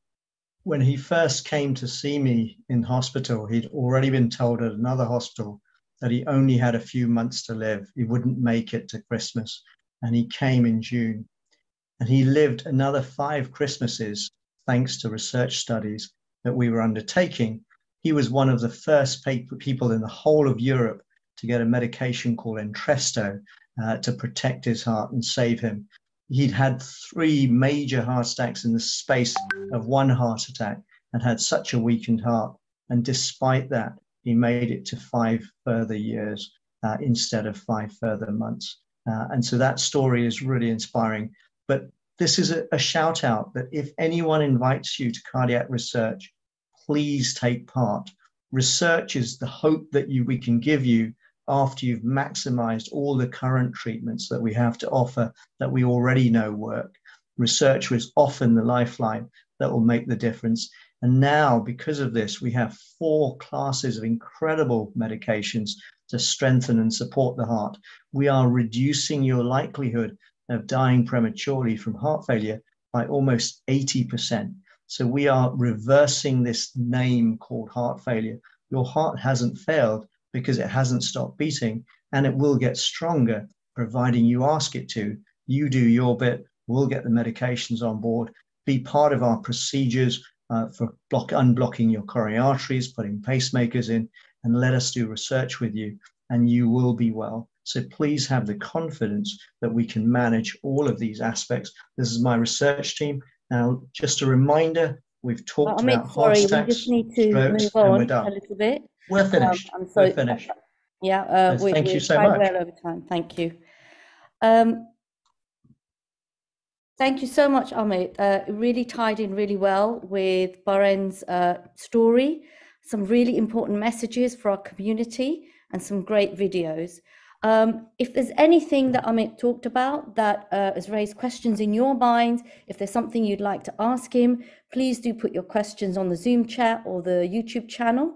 when he first came to see me in hospital, he'd already been told at another hospital that he only had a few months to live. He wouldn't make it to Christmas. And he came in June. And he lived another 5 Christmases, thanks to research studies that we were undertaking. He was one of the first people in the whole of Europe to get a medication called Entresto to protect his heart and save him. He'd had 3 major heart attacks in the space of 1 heart attack and had such a weakened heart. And despite that, he made it to 5 further years instead of 5 further months. And so that story is really inspiring. But this is a shout out that if anyone invites you to cardiac research, please take part. Research is the hope that we can give you after you've maximized all the current treatments that we have to offer that we already know work. Research is often the lifeline that will make the difference. And now, because of this, we have 4 classes of incredible medications to strengthen and support the heart. We are reducing your likelihood of dying prematurely from heart failure by almost 80%. So we are reversing this name called heart failure. Your heart hasn't failed because it hasn't stopped beating, and it will get stronger, providing you ask it to. You do your bit, we'll get the medications on board, be part of our procedures for unblocking your coronary arteries, putting pacemakers in, and let us do research with you, and you will be well. So please have the confidence that we can manage all of these aspects. This is my research team. Now, just a reminder, we've talked about heart attacks, we just need to strokes, move on and we're done. a little bit. We're finished. I'm sorry. We're finished. Yeah, thank you so quite much. well over time. Thank you. Thank you so much, Amit. It really tied in really well with Baren's story, some really important messages for our community and some great videos. If there's anything that Amit talked about that has raised questions in your mind, if there's something you'd like to ask him, please do put your questions on the Zoom chat or the YouTube channel,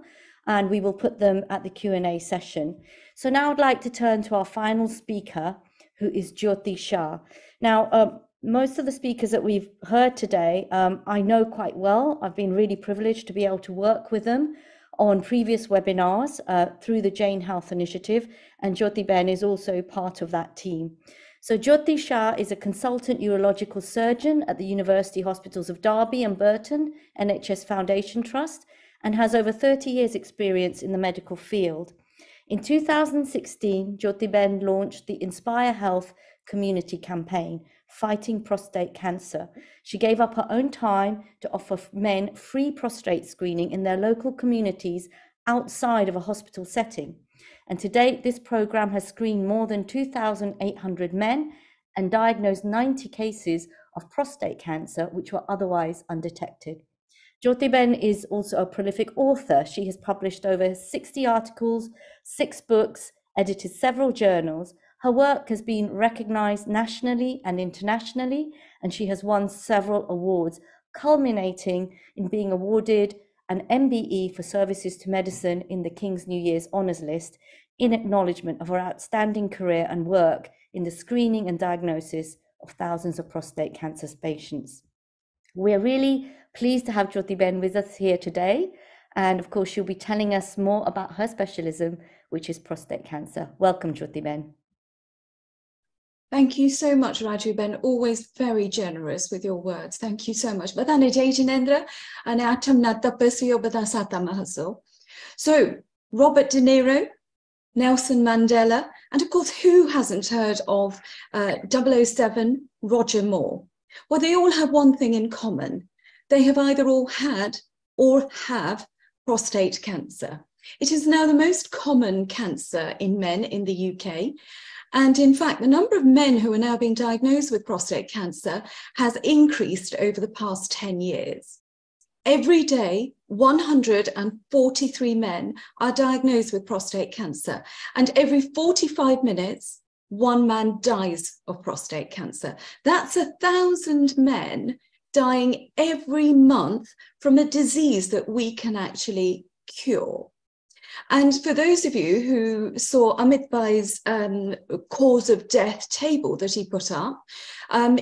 and we will put them at the Q&A session. So now I'd like to turn to our final speaker, who is Jyoti Shah. Now, most of the speakers that we've heard today, I know quite well. I've been really privileged to be able to work with them on previous webinars through the Jane Health Initiative, and Jyoti Ben is also part of that team. So Jyoti Shah is a consultant urological surgeon at the University Hospitals of Derby and Burton NHS Foundation Trust, and has over 30 years experience in the medical field. In 2016, Jyoti Ben launched the Inspire Health community campaign, fighting prostate cancer. She gave up her own time to offer men free prostate screening in their local communities outside of a hospital setting. And to date, this program has screened more than 2,800 men and diagnosed 90 cases of prostate cancer, which were otherwise undetected. Jyotiben is also a prolific author. She has published over 60 articles, 6 books, edited several journals. Her work has been recognized nationally and internationally, and she has won several awards, culminating in being awarded an MBE for services to medicine in the King's New Year's Honours List in acknowledgement of her outstanding career and work in the screening and diagnosis of thousands of prostate cancer patients. We're really pleased to have Jyotiben with us here today. And of course, she'll be telling us more about her specialism, which is prostate cancer. Welcome, Jyotiben. Thank you so much, Raju-Ben. Always very generous with your words. Thank you so much. So, Robert De Niro, Nelson Mandela, and of course, who hasn't heard of 007 Roger Moore? Well, they all have one thing in common. They have either all had or have prostate cancer. It is now the most common cancer in men in the UK. And in fact, the number of men who are now being diagnosed with prostate cancer has increased over the past 10 years. Every day, 143 men are diagnosed with prostate cancer, and every 45 minutes, one man dies of prostate cancer. That's 1,000 men dying every month from a disease that we can actually cure. And for those of you who saw Amit Bhai's cause of death table that he put up,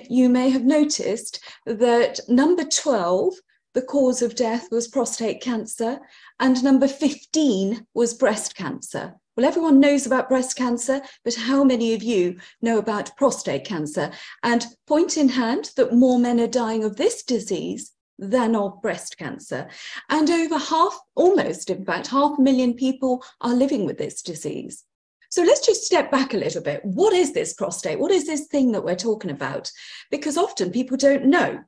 you may have noticed that number 12, the cause of death was prostate cancer, and number 15 was breast cancer. Well, everyone knows about breast cancer, but how many of you know about prostate cancer? And point in hand that more men are dying of this disease than of breast cancer. And over almost 500,000 people are living with this disease. So let's just step back a little bit. What is this prostate? What is this thing that we're talking about? Because often people don't know.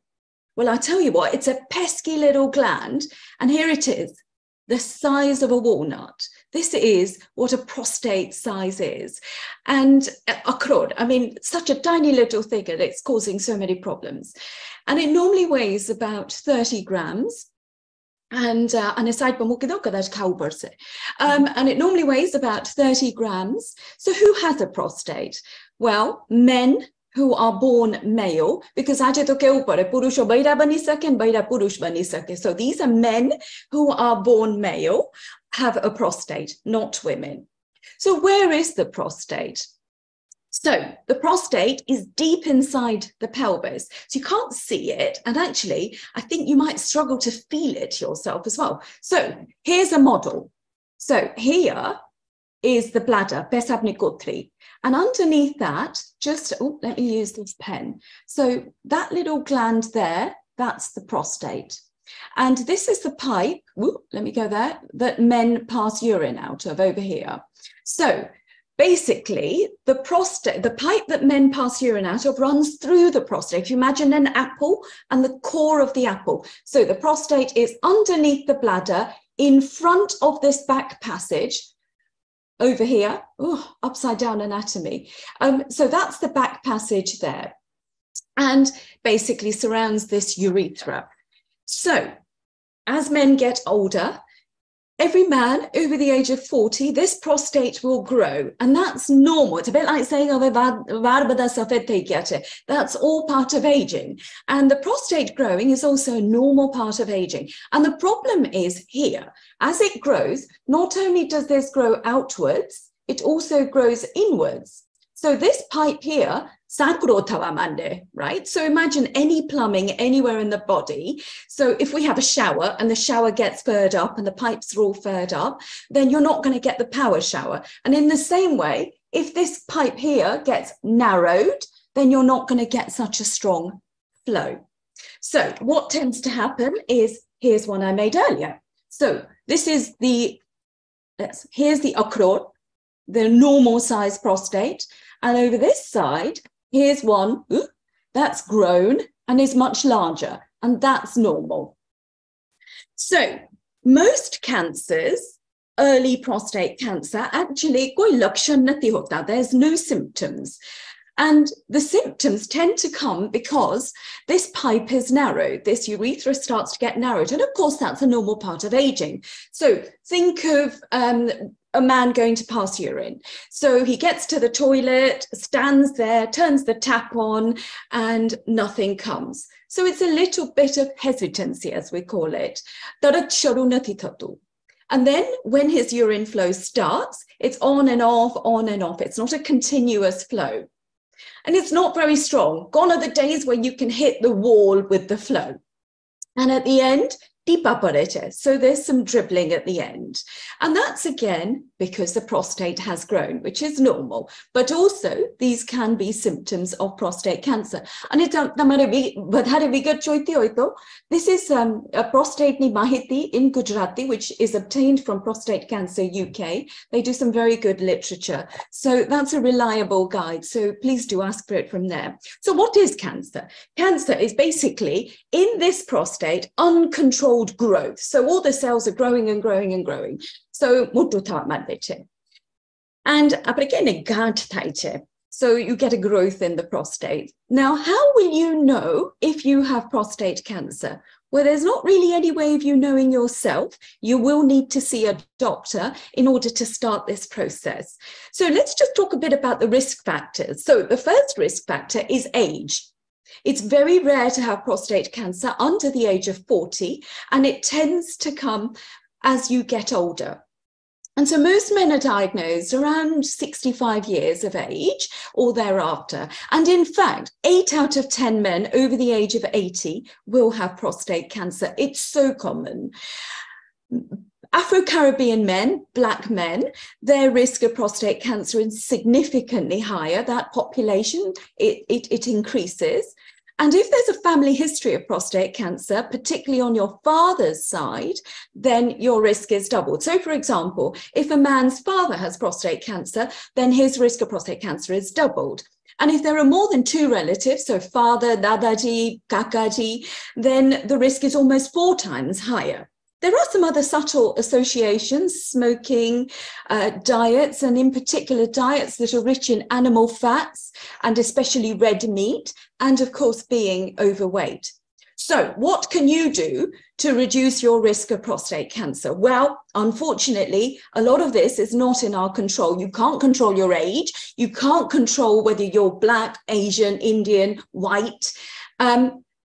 Well, I tell you what, it's a pesky little gland, and here it is, the size of a walnut. This is what a prostate size is. And akrod, I mean, such a tiny little thing, and it's causing so many problems. And it normally weighs about 30 grams. And it normally weighs about 30 grams. So who has a prostate? Well, men who are born male, because so these are men who are born male, have a prostate, not women. So where is the prostate? So the prostate is deep inside the pelvis, so you can't see it, and actually I think you might struggle to feel it yourself as well. So here's a model. So here is the bladder, pesabnikotri. And underneath that, let me use this pen. So that little gland there, that's the prostate. And this is the pipe, let me go there, that men pass urine out of over here. So basically, the pipe that men pass urine out of runs through the prostate. If you imagine an apple and the core of the apple. So the prostate is underneath the bladder, in front of this back passage, over here, upside down anatomy. So that's the back passage there, and basically surrounds this urethra. So as men get older, every man over the age of 40, this prostate will grow, and that's normal. It's a bit like saying, that's all part of aging. And the prostate growing is also a normal part of aging. And the problem is here, as it grows, not only does this grow outwards, it also grows inwards. So this pipe here, right? So imagine any plumbing anywhere in the body. So if we have a shower and the shower gets furred up and the pipes are all furred up, then you're not going to get the power shower. And in the same way, if this pipe here gets narrowed, then you're not going to get such a strong flow. So what tends to happen is, here's one I made earlier. So this is here's the akrod, the normal size prostate. And over this side, here's one that's grown and is much larger, and that's normal. So most cancers, early prostate cancer, actually there's no symptoms. And the symptoms tend to come because this pipe is narrowed, this urethra starts to get narrowed. And of course, that's a normal part of aging. So think of a man going to pass urine. So he gets to the toilet, stands there, turns the tap on, and nothing comes. So it's a little bit of hesitancy, as we call it. And then when his urine flow starts, it's on and off, on and off. It's not a continuous flow. And it's not very strong. Gone are the days when you can hit the wall with the flow. And at the end, so there's some dribbling at the end. And that's again because the prostate has grown, which is normal. But also these can be symptoms of prostate cancer. And this is a prostate ni mahiti in Gujarati, which is obtained from Prostate Cancer UK. They do some very good literature. So that's a reliable guide. So please do ask for it from there. So what is cancer? Cancer is basically in this prostate uncontrolled growth. So all the cells are growing and growing and growing. So so you get a growth in the prostate. Now, how will you know if you have prostate cancer? Well, there's not really any way of you knowing yourself. You will need to see a doctor in order to start this process. So let's just talk a bit about the risk factors. So the first risk factor is age. It's very rare to have prostate cancer under the age of 40, and it tends to come as you get older. And so most men are diagnosed around 65 years of age or thereafter. And in fact, 8 out of 10 men over the age of 80 will have prostate cancer. It's so common. Afro-Caribbean men, black men, their risk of prostate cancer is significantly higher. That population, it increases. And if there's a family history of prostate cancer, particularly on your father's side, then your risk is doubled. So, for example, if a man's father has prostate cancer, then his risk of prostate cancer is doubled. And if there are more than 2 relatives, so father, dadaji, kakaji, then the risk is almost 4 times higher. There are some other subtle associations, smoking, diets, and in particular diets that are rich in animal fats and especially red meat, and of course being overweight. So what can you do to reduce your risk of prostate cancer? Well, unfortunately, a lot of this is not in our control. You can't control your age. You can't control whether you're black, Asian, Indian, white.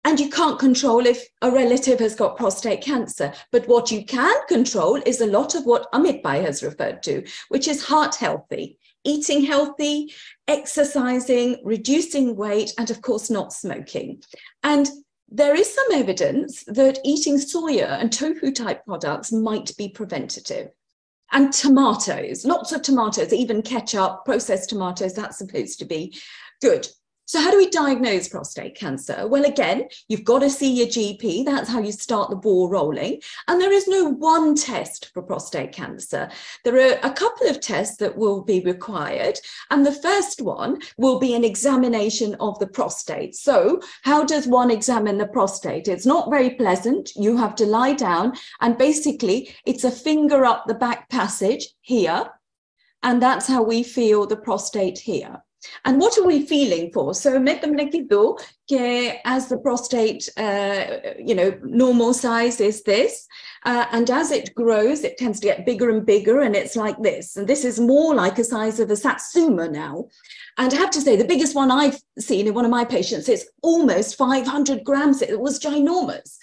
And you can't control if a relative has got prostate cancer. But what you can control is a lot of what Amit Bhai has referred to, which is heart healthy, eating healthy, exercising, reducing weight, and of course not smoking. And there is some evidence that eating soya and tofu type products might be preventative. And tomatoes, lots of tomatoes, even ketchup, processed tomatoes, that's supposed to be good. So how do we diagnose prostate cancer? Well, again, you've got to see your GP. That's how you start the ball rolling. And there is no one test for prostate cancer. There are a couple of tests that will be required. And the first one will be an examination of the prostate. So how does one examine the prostate? It's not very pleasant. You have to lie down and basically it's a finger up the back passage here. And that's how we feel the prostate here. And what are we feeling for? So, as the prostate, normal size is this, and as it grows, it tends to get bigger and bigger, and it's like this. And this is more like a size of a satsuma now. And I have to say, the biggest one I've seen in one of my patients is almost 500 grams. It was ginormous.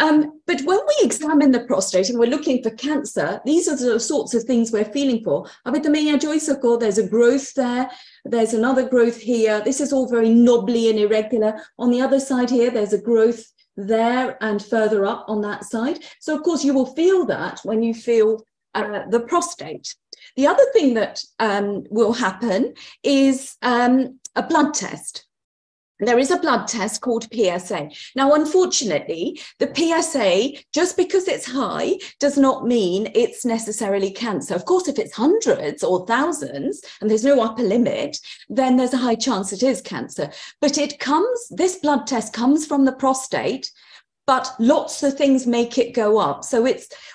But when we examine the prostate and we're looking for cancer, these are the sorts of things we're feeling for. There's a growth there. There's another growth here. This is all very knobbly and irregular. On the other side here, there's a growth there and further up on that side. So, of course, you will feel that when you feel the prostate. The other thing that will happen is a blood test. There is a blood test called PSA. Now, unfortunately, the PSA, just because it's high, does not mean it's necessarily cancer. Of course, if it's hundreds or thousands and there's no upper limit, then there's a high chance it is cancer. But this blood test comes from the prostate, but lots of things make it go up. So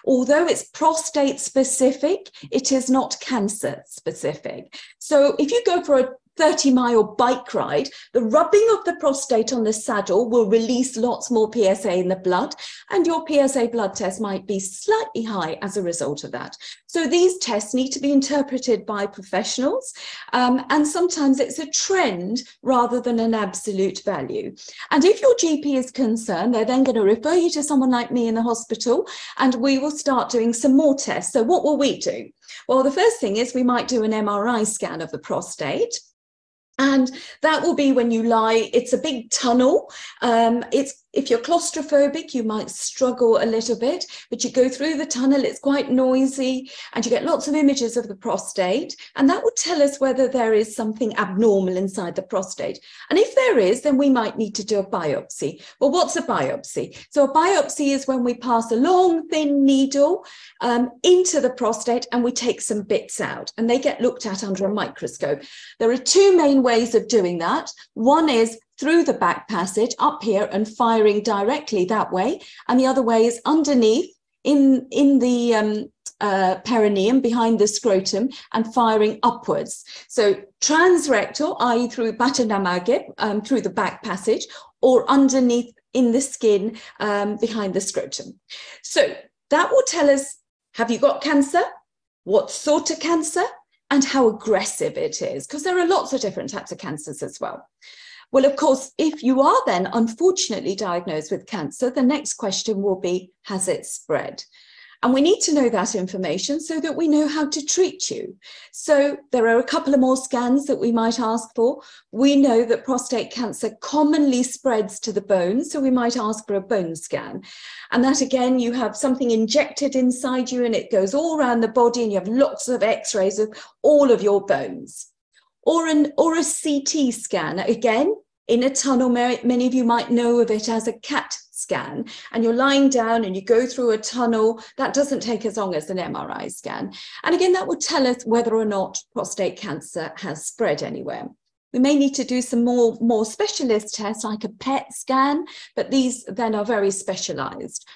although it's prostate specific, it is not cancer specific. So if you go for a 30-mile bike ride, the rubbing of the prostate on the saddle will release lots more PSA in the blood, and your PSA blood test might be slightly high as a result of that. So these tests need to be interpreted by professionals, and sometimes it's a trend rather than an absolute value. And if your GP is concerned, they're then going to refer you to someone like me in the hospital, and we will start doing some more tests. So what will we do? Well, the first thing is we might do an MRI scan of the prostate. And that will be when you lie, it's a big tunnel. If you're claustrophobic, you might struggle a little bit, but you go through the tunnel, it's quite noisy, and you get lots of images of the prostate. And that will tell us whether there is something abnormal inside the prostate. And if there is, then we might need to do a biopsy. Well, what's a biopsy? So a biopsy is when we pass a long, thin needle into the prostate and we take some bits out, and they get looked at under a microscope. There are two main ways of doing that. One is through the back passage up here and firing directly that way, and the other way is underneath in the perineum behind the scrotum and firing upwards. So transrectal, i.e. through Batanamage, through the back passage, or underneath in the skin behind the scrotum. So that will tell us, have you got cancer? What sort of cancer? And how aggressive it is, because there are lots of different types of cancers as well. Well, of course, if you are then unfortunately diagnosed with cancer, the next question will be, has it spread? And we need to know that information so that we know how to treat you. So there are a couple of more scans that we might ask for. We know that prostate cancer commonly spreads to the bone, so we might ask for a bone scan. And that, again, you have something injected inside you and it goes all around the body, and you have lots of x-rays of all of your bones. Or a CT scan, again, in a tunnel. Many of you might know of it as a CAT scan, and you're lying down and you go through a tunnel. That doesn't take as long as an MRI scan. And again, that will tell us whether or not prostate cancer has spread anywhere. We may need to do some more specialist tests like a PET scan, but these then are very specialized.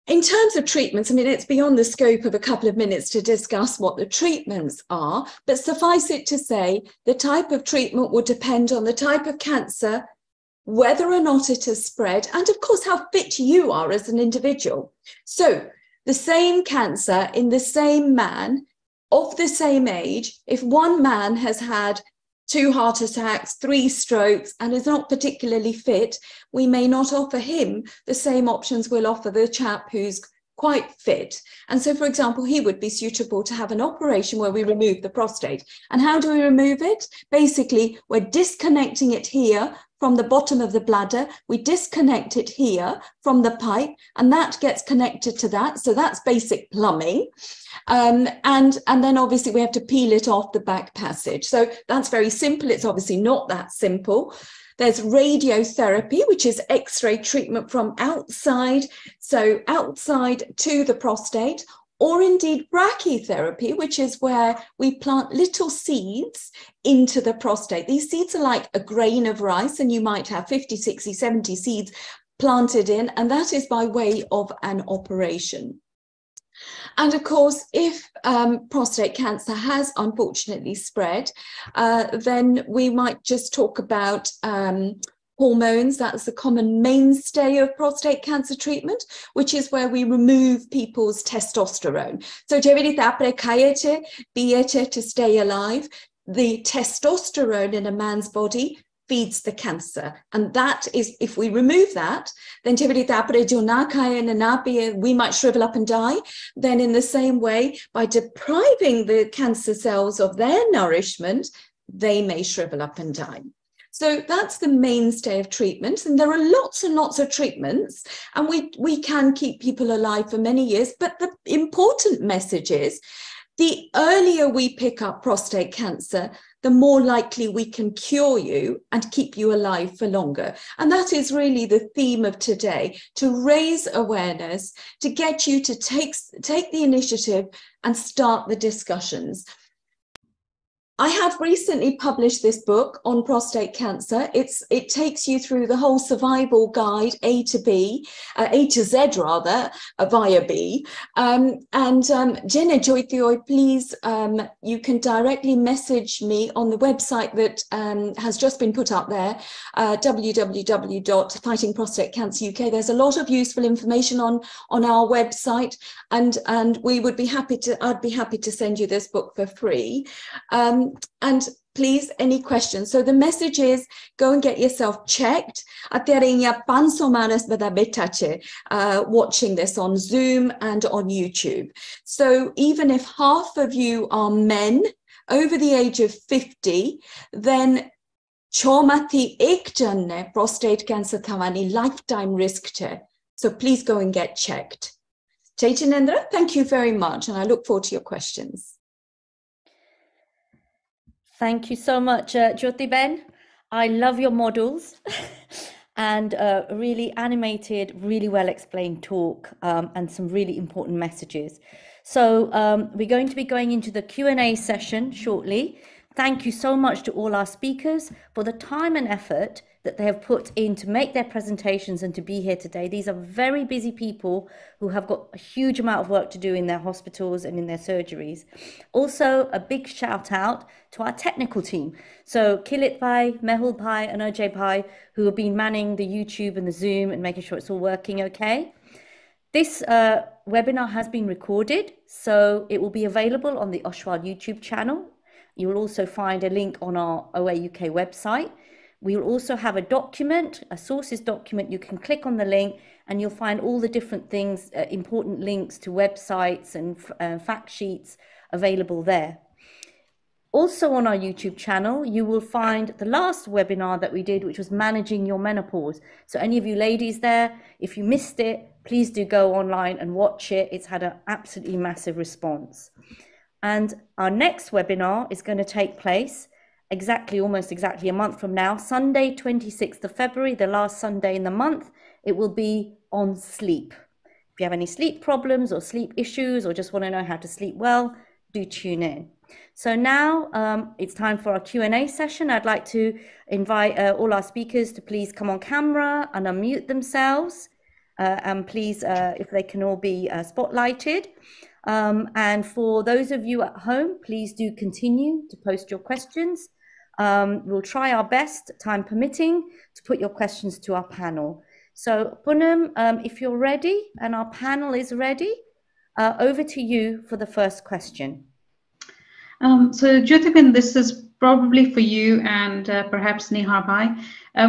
In terms of treatments, I mean, it's beyond the scope of a couple of minutes to discuss what the treatments are, but suffice it to say, the type of treatment will depend on the type of cancer, whether or not it has spread, and of course, how fit you are as an individual. So the same cancer in the same man of the same age, if one man has had 2 heart attacks, 3 strokes, and is not particularly fit, we may not offer him the same options we'll offer the chap who's quite fit. And so, for example, he would be suitable to have an operation where we remove the prostate. And how do we remove it? Basically, we're disconnecting it here from the bottom of the bladder. We disconnect it here from the pipe, and that gets connected to that. So that's basic plumbing. And then obviously we have to peel it off the back passage. So that's very simple. It's obviously not that simple. There's radiotherapy, which is X-ray treatment from outside, so outside to the prostate, or indeed brachytherapy, which is where we plant little seeds into the prostate. These seeds are like a grain of rice, and you might have 50, 60, 70 seeds planted in, and that is by way of an operation. And of course, if prostate cancer has unfortunately spread, then we might just talk about hormones. That's the common mainstay of prostate cancer treatment, which is where we remove people's testosterone. So to stay alive, the testosterone in a man's body feeds the cancer. And that is, if we remove that, then we might shrivel up and die. Then in the same way, by depriving the cancer cells of their nourishment, they may shrivel up and die. So that's the mainstay of treatment. And there are lots and lots of treatments, and we can keep people alive for many years. But the important message is, the earlier we pick up prostate cancer, the more likely we can cure you and keep you alive for longer. And that is really the theme of today, to raise awareness, to get you to take the initiative and start the discussions. I have recently published this book on prostate cancer. It takes you through the whole survival guide, A to Z rather, via B. Jenna Joytioi, please, you can directly message me on the website that has just been put up there, www.Fighting Prostate Cancer UK. There's a lot of useful information on our website, and we would be happy to. I'd be happy to send you this book for free. And please, any questions? So the message is, go and get yourself checked. Watching this on Zoom and on YouTube. So even if half of you are men over the age of 50, then chomati ekjanne prostate cancer thamani lifetime risk che. So please go and get checked. Chaityanendra, thank you very much, and I look forward to your questions. Thank you so much, Jyotiben. I love your models and really animated, really well explained talk and some really important messages. So we're going to be going into the Q&A session shortly. Thank you so much to all our speakers for the time and effort that they have put in to make their presentations and to be here today. These are very busy people who have got a huge amount of work to do in their hospitals and in their surgeries. Also, a big shout out to our technical team. So Kilit Bhai, Mehul Bhai and Ajay Bhai, who have been manning the YouTube and the Zoom and making sure it's all working okay. This webinar has been recorded, so it will be available on the Oshwal YouTube channel. You will also find a link on our OA UK website. We will also have a document, a sources document. You can click on the link and you'll find all the different things, important links to websites and fact sheets available there. Also on our YouTube channel, you will find the last webinar that we did, which was managing your menopause. So any of you ladies there, if you missed it, please do go online and watch it. It's had an absolutely massive response. And our next webinar is going to take place almost exactly a month from now, Sunday, 26th of February, the last Sunday in the month. It will be on sleep. If you have any sleep problems or sleep issues or just want to know how to sleep well, do tune in. So now it's time for our Q&A session. I'd like to invite all our speakers to please come on camera and unmute themselves. And please, if they can all be spotlighted. And for those of you at home, please do continue to post your questions. We'll try our best, time permitting, to put your questions to our panel. So Poonam, if you're ready and our panel is ready, over to you for the first question. So Jyotiben, this is probably for you and perhaps Nihar Bhai.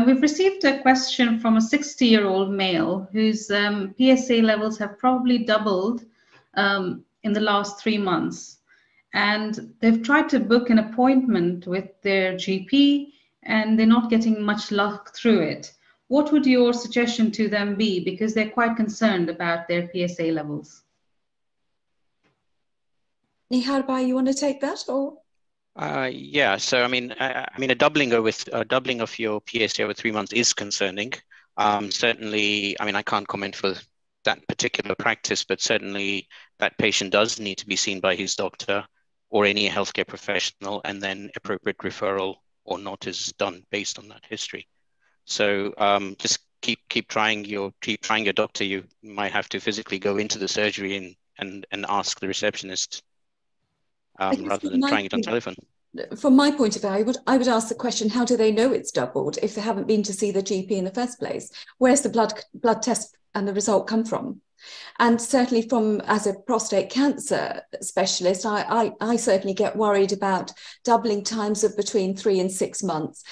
We've received a question from a 60-year-old male whose PSA levels have probably doubled in the last 3 months. And they've tried to book an appointment with their GP and they're not getting much luck through it. What would your suggestion to them be? Because they're quite concerned about their PSA levels. Nihar Bhai, you want to take that or? Yeah, so I mean, a doubling of your PSA over 3 months is concerning. Certainly, I mean, I can't comment for that particular practice, but certainly that patient does need to be seen by his doctor or any healthcare professional, and then appropriate referral or not is done based on that history. So just keep trying your doctor. You might have to physically go into the surgery and ask the receptionist rather than trying it on telephone. From my point of view, I would ask the question, how do they know it's doubled if they haven't been to see the GP in the first place? Where's the blood test and the result come from? And certainly as a prostate cancer specialist, I certainly get worried about doubling times of between 3 and 6 months.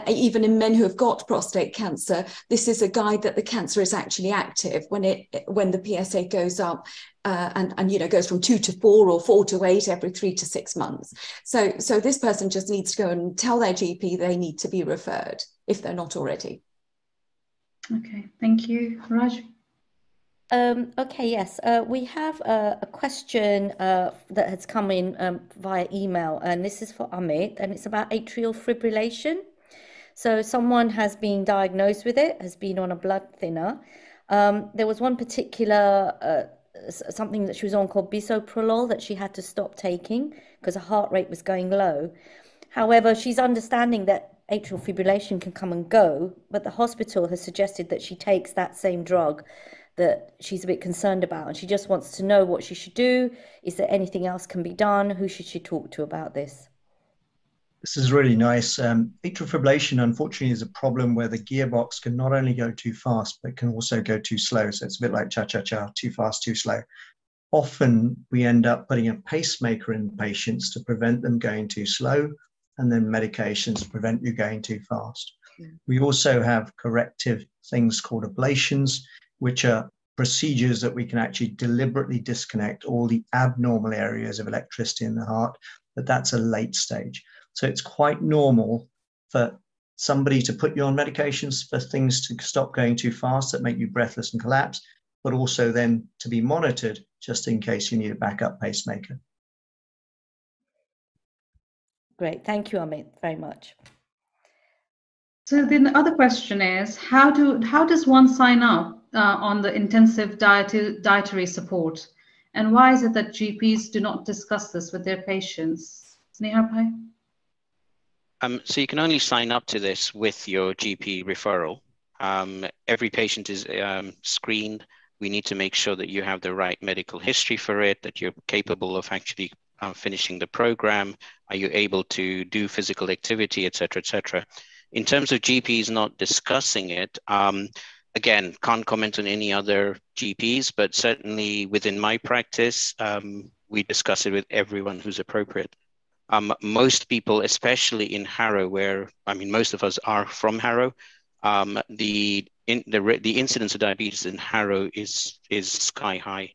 Even in men who have got prostate cancer, this is a guide that the cancer is actually active when the PSA goes up and goes from 2 to 4 or 4 to 8 every 3 to 6 months. So this person just needs to go and tell their GP they need to be referred if they're not already. Okay, thank you. Raj? Okay, yes, we have a question that has come in via email, and this is for Amit, and it's about atrial fibrillation. So someone has been diagnosed with it, has been on a blood thinner. There was one particular something that she was on called bisoprolol that she had to stop taking because her heart rate was going low. However, she's understanding that atrial fibrillation can come and go, but the hospital has suggested that she takes that same drug that she's a bit concerned about, and she just wants to know what she should do. Is there anything else can be done? Who should she talk to about this? This is really nice. Atrial fibrillation, unfortunately, is a problem where the gearbox can not only go too fast, but can also go too slow. So it's a bit like cha-cha-cha, too fast, too slow. Often we end up putting a pacemaker in patients to prevent them going too slow, and then medications to prevent you going too fast. We also have corrective things called ablations, which are procedures that we can actually deliberately disconnect all the abnormal areas of electricity in the heart, but that's a late stage. So it's quite normal for somebody to put you on medications for things to stop going too fast that make you breathless and collapse, but also then to be monitored just in case you need a backup pacemaker. Great, thank you, Amit, very much. So the other question is, how does one sign up on the intensive dietary support? And why is it that GPs do not discuss this with their patients? Neha Bhai? So you can only sign up to this with your GP referral. Every patient is screened. We need to make sure that you have the right medical history for it, that you're capable of actually finishing the program. Are you able to do physical activity, et cetera, et cetera. In terms of GPs not discussing it, again, can't comment on any other GPs, but certainly within my practice, we discuss it with everyone who's appropriate. Most people, especially in Harrow, where, I mean, most of us are from Harrow, the incidence of diabetes in Harrow is sky high.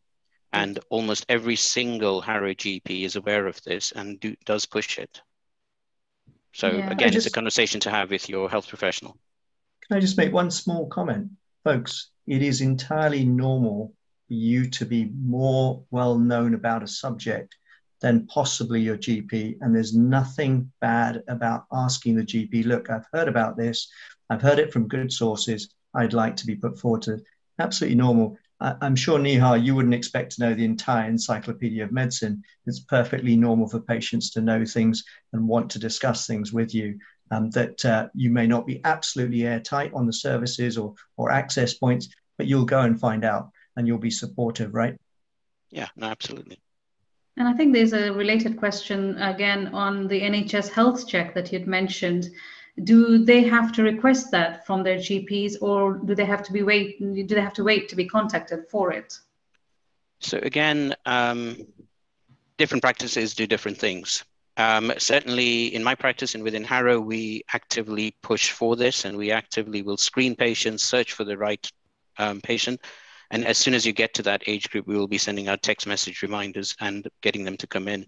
And almost every single Harrow GP is aware of this and does push it. So again, it's a conversation to have with your health professional. Can I just make one small comment? Folks, it is entirely normal for you to be more well known about a subject than possibly your GP. And there's nothing bad about asking the GP, look, I've heard about this. I've heard it from good sources. I'd like to be put forward to. Absolutely normal. I'm sure, Neha, you wouldn't expect to know the entire encyclopedia of medicine. It's perfectly normal for patients to know things and want to discuss things with you, that you may not be absolutely airtight on the services or access points, but you'll go and find out and you'll be supportive, right? Yeah, no, absolutely. And I think there's a related question again on the NHS health check that you'd mentioned. Do they have to request that from their GPs, or do they have to wait to be contacted for it? So again, different practices do different things. Certainly in my practice and within Harrow, we actively push for this, and we actively will screen patients, search for the right patient. And as soon as you get to that age group, we will be sending out text message reminders and getting them to come in.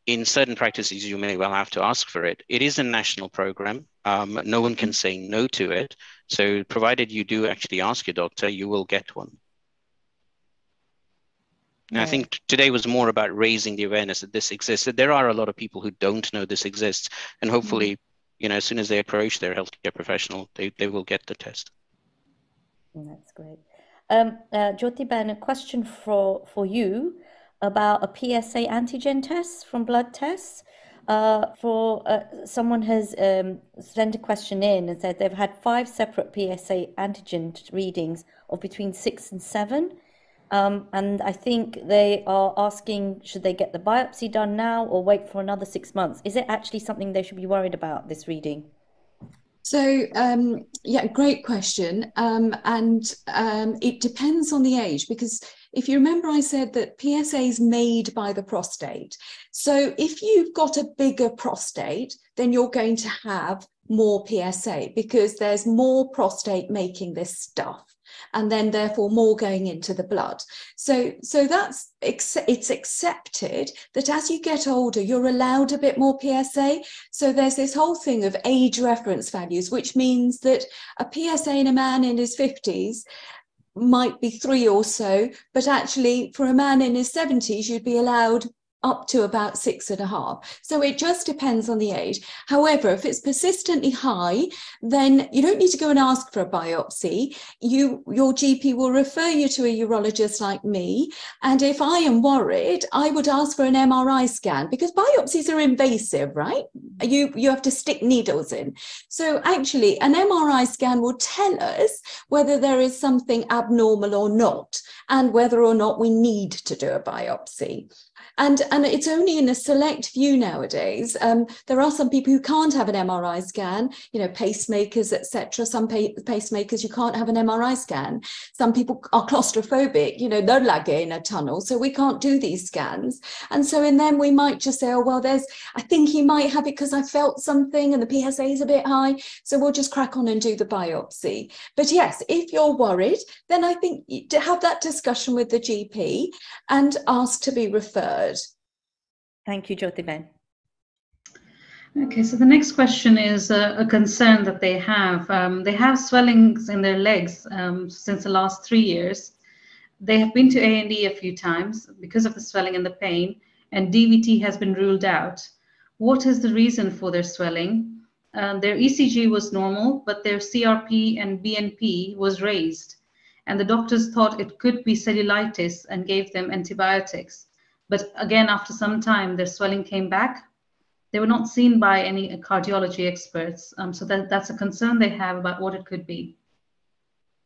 In certain practices, you may well have to ask for it. It is a national program. No one can say no to it. So provided you do actually ask your doctor, you will get one. And I think today was more about raising the awareness that this exists. That there are a lot of people who don't know this exists. And hopefully, you know, as soon as they approach their healthcare professional, they will get the test. That's great. Jyotiben, a question for you about a PSA antigen test from blood tests. Someone has sent a question in and said they've had 5 separate PSA antigen readings of between 6 and 7. And I think they are asking, should they get the biopsy done now or wait for another 6 months? Is it actually something they should be worried about, this reading? So, yeah, great question. It depends on the age, because if you remember, I said that PSA is made by the prostate. So if you've got a bigger prostate, then you're going to have more PSA because there's more prostate making this stuff, and then therefore more going into the blood. So it's accepted that as you get older, you're allowed a bit more PSA. So there's this whole thing of age reference values, which means that a PSA in a man in his 50s might be 3 or so, but actually for a man in his 70s, you'd be allowed up to about 6.5. So it just depends on the age. However, if it's persistently high, then you don't need to go and ask for a biopsy. Your GP will refer you to a urologist like me. And if I am worried, I would ask for an MRI scan, because biopsies are invasive, right? You have to stick needles in. So actually, an MRI scan will tell us whether there is something abnormal or not, and whether or not we need to do a biopsy. And it's only in a select few nowadays. There are some people who can't have an MRI scan, pacemakers, etc. Some pacemakers, you can't have an MRI scan. Some people are claustrophobic, they're lagging in a tunnel, so we can't do these scans. And so in them, we might just say, oh, well, I think he might have it because I felt something and the PSA is a bit high, so we'll just crack on and do the biopsy. But yes, if you're worried, then I think to have that discussion with the GP and ask to be referred. Thank you, Jyotiben. Okay, so the next question is a concern that they have. They have swellings in their legs since the last 3 years. They have been to A&E a few times because of the swelling and the pain, and DVT has been ruled out. What is the reason for their swelling? Their ECG was normal, but their CRP and BNP was raised, and the doctors thought it could be cellulitis and gave them antibiotics. But again, after some time, their swelling came back. They were not seen by any cardiology experts. So that's a concern they have about what it could be.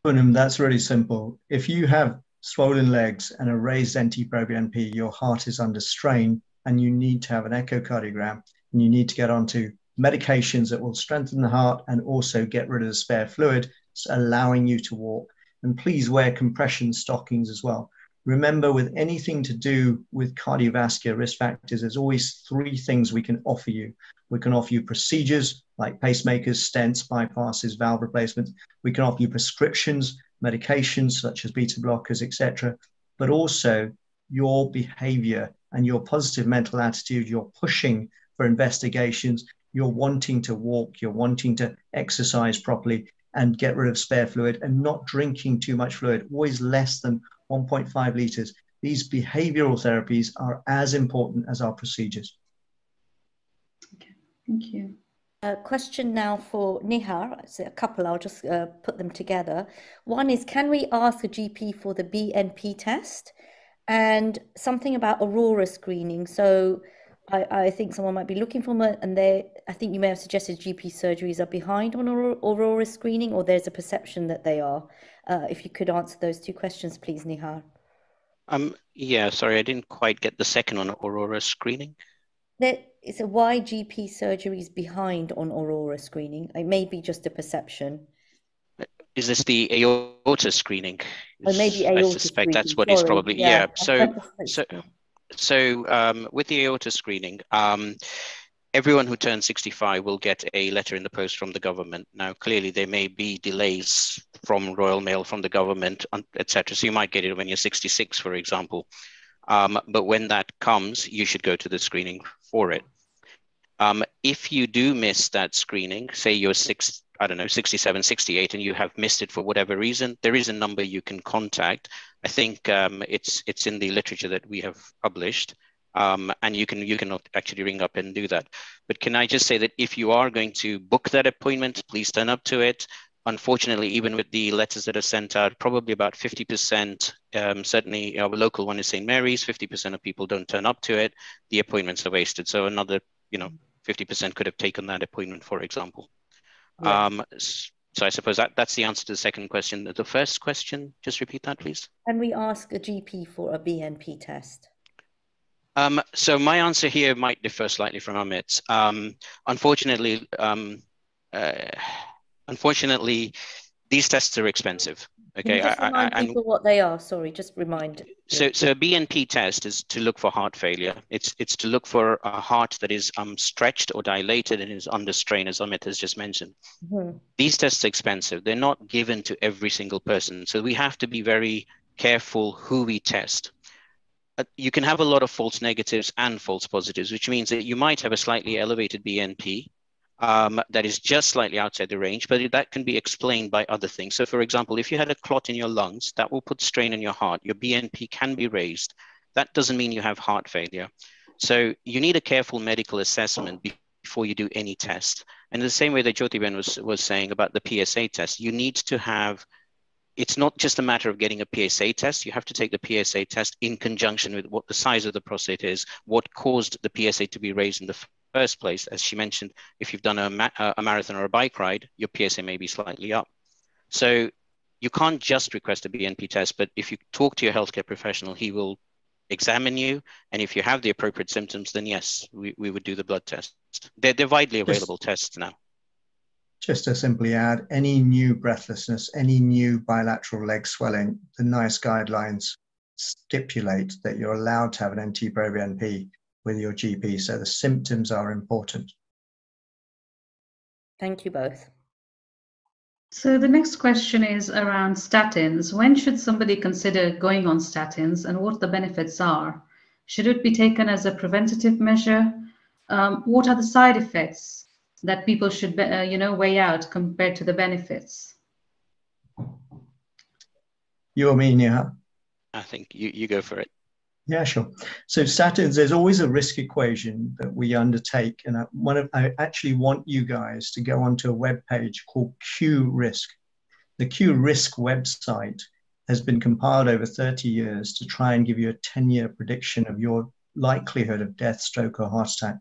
Poonam, that's really simple. If you have swollen legs and a raised NT-proBNP, your heart is under strain and you need to have an echocardiogram, and you need to get onto medications that will strengthen the heart and also get rid of the spare fluid, allowing you to walk. And please wear compression stockings as well. Remember, with anything to do with cardiovascular risk factors, there's always 3 things we can offer you. We can offer you procedures like pacemakers, stents, bypasses, valve replacements. We can offer you prescriptions, medications such as beta blockers, etc. But also your behavior and your positive mental attitude. You're pushing for investigations. You're wanting to walk. You're wanting to exercise properly and get rid of spare fluid, and not drinking too much fluid, always less than 1.5 litres. These behavioural therapies are as important as our procedures. Okay, thank you. A question now for Nihar. It's a couple, I'll just put them together. One is, can we ask a GP for the BNP test? And something about Aurora screening. So I think someone might be looking for them, and I think you may have suggested GP surgeries are behind on Aurora screening, or there's a perception that they are. If you could answer those 2 questions, please, Nihar. Yeah, sorry, I didn't quite get the second on Aurora screening. It's a why GP surgery is behind on Aurora screening. It may be just a perception. Is this the aorta screening? Or maybe aorta I suspect screening. that's what Sorry. he's probably, yeah. So yeah. With the aorta screening, everyone who turns 65 will get a letter in the post from the government. Now, clearly, there may be delays from Royal Mail, from the government, etc. So you might get it when you're 66, for example. But when that comes, you should go to the screening for it. If you do miss that screening, say you're 67, 68, and you have missed it for whatever reason, there is a number you can contact. I think it's in the literature that we have published. And you can actually ring up and do that. But can I just say that if you are going to book that appointment, please turn up to it. Unfortunately, even with the letters that are sent out, probably about 50%, certainly our local one is St. Mary's, 50% of people don't turn up to it. The appointments are wasted. So another, 50% could have taken that appointment, for example. Yeah. So I suppose that's the answer to the second question. The first question, just repeat that, please. Can we ask a GP for a BNP test? So my answer here might differ slightly from Amit's. Unfortunately, these tests are expensive. Okay, just remind people what they are. Sorry, just remind. So a BNP test is to look for heart failure. It's to look for a heart that is stretched or dilated and is under strain, as Amit has just mentioned. Mm-hmm. These tests are expensive. They're not given to every single person. So we have to be very careful who we test. You can have a lot of false negatives and false positives, which means that you might have a slightly elevated BNP that is just slightly outside the range, but that can be explained by other things. So for example, if you had a clot in your lungs, that will put strain on your heart. Your BNP can be raised. That doesn't mean you have heart failure. So you need a careful medical assessment before you do any test. And in the same way that Jyotiben was saying about the PSA test, you need to have, it's not just a matter of getting a PSA test. You have to take the PSA test in conjunction with what the size of the prostate is, what caused the PSA to be raised in the first place. As she mentioned, if you've done a marathon or a bike ride, your PSA may be slightly up. So you can't just request a BNP test, but if you talk to your healthcare professional, he will examine you. And if you have the appropriate symptoms, then yes, we would do the blood test. They're widely available tests now. Just to simply add, any new breathlessness, any new bilateral leg swelling, the NICE guidelines stipulate that you're allowed to have an NT-proBNP with your GP. So the symptoms are important. Thank you both. So the next question is around statins. When should somebody consider going on statins and what the benefits are? Should it be taken as a preventative measure? What are the side effects that people should, weigh out compared to the benefits? You or me, Neha? I think you go for it. Yeah, sure. So statins, there's always a risk equation that we undertake. And I actually want you guys to go onto a web page called Q-Risk. The Q-Risk website has been compiled over 30 years to try and give you a 10-year prediction of your likelihood of death, stroke, or heart attack.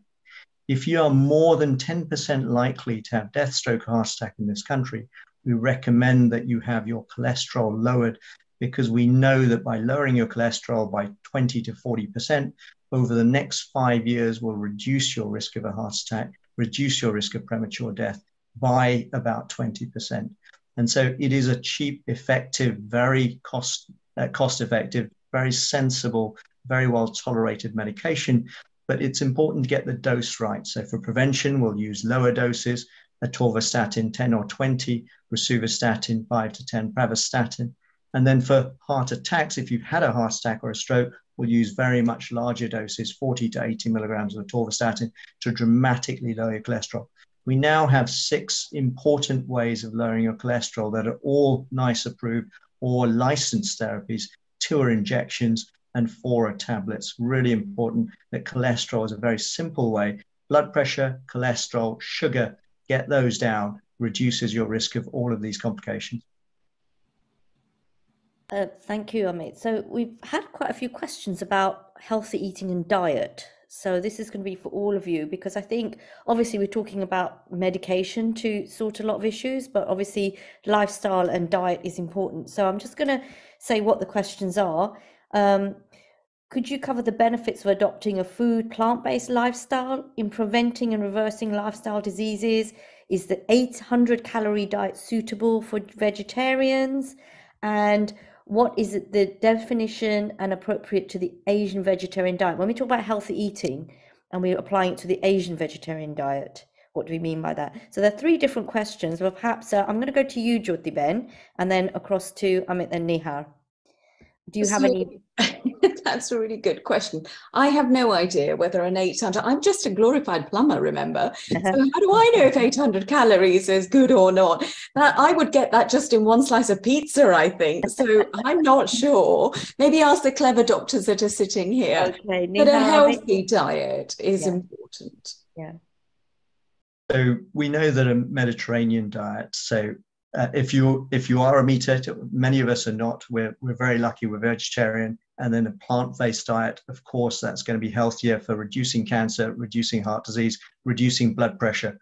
If you are more than 10% likely to have death, stroke, or heart attack in this country, we recommend that you have your cholesterol lowered, because we know that by lowering your cholesterol by 20 to 40% over the next 5 years will reduce your risk of a heart attack, reduce your risk of premature death by about 20%. And so it is a cheap, effective, very cost-effective, very sensible, very well tolerated medication, but it's important to get the dose right. So for prevention, we'll use lower doses, atorvastatin 10 or 20, rosuvastatin 5 to 10, pravastatin. And then for heart attacks, if you've had a heart attack or a stroke, we'll use very much larger doses, 40 to 80 milligrams of atorvastatin, to dramatically lower your cholesterol. We now have 6 important ways of lowering your cholesterol that are all NICE approved or licensed therapies. 2 are injections and 4 are tablets. Really important that cholesterol is a very simple way. Blood pressure, cholesterol, sugar, get those down, reduces your risk of all of these complications. Thank you, Amit. So we've had quite a few questions about healthy eating and diet. So this is going to be for all of you, because I think obviously we're talking about medication to sort a lot of issues, but obviously lifestyle and diet is important. So I'm just going to say what the questions are. Could you cover the benefits of adopting a food plant-based lifestyle in preventing and reversing lifestyle diseases? Is the 800 calorie diet suitable for vegetarians? And what is the definition and appropriate to the Asian vegetarian diet? When we talk about healthy eating and we're applying it to the Asian vegetarian diet, what do we mean by that? So there are 3 different questions, but perhaps I'm going to go to you, Jyotiben, and then across to Amit and Nihar. Do you have any? That's a really good question. I have no idea whether an 800, I'm just a glorified plumber, remember? So how do I know if 800 calories is good or not? I would get that just in 1 slice of pizza, I think. So I'm not sure. Maybe ask the clever doctors that are sitting here. Okay, but a healthy diet is important. Yeah. So we know that a Mediterranean diet, so if you are a meat eater, many of us are not. We're very lucky. We're vegetarian, and then a plant-based diet. Of course, that's going to be healthier for reducing cancer, reducing heart disease, reducing blood pressure,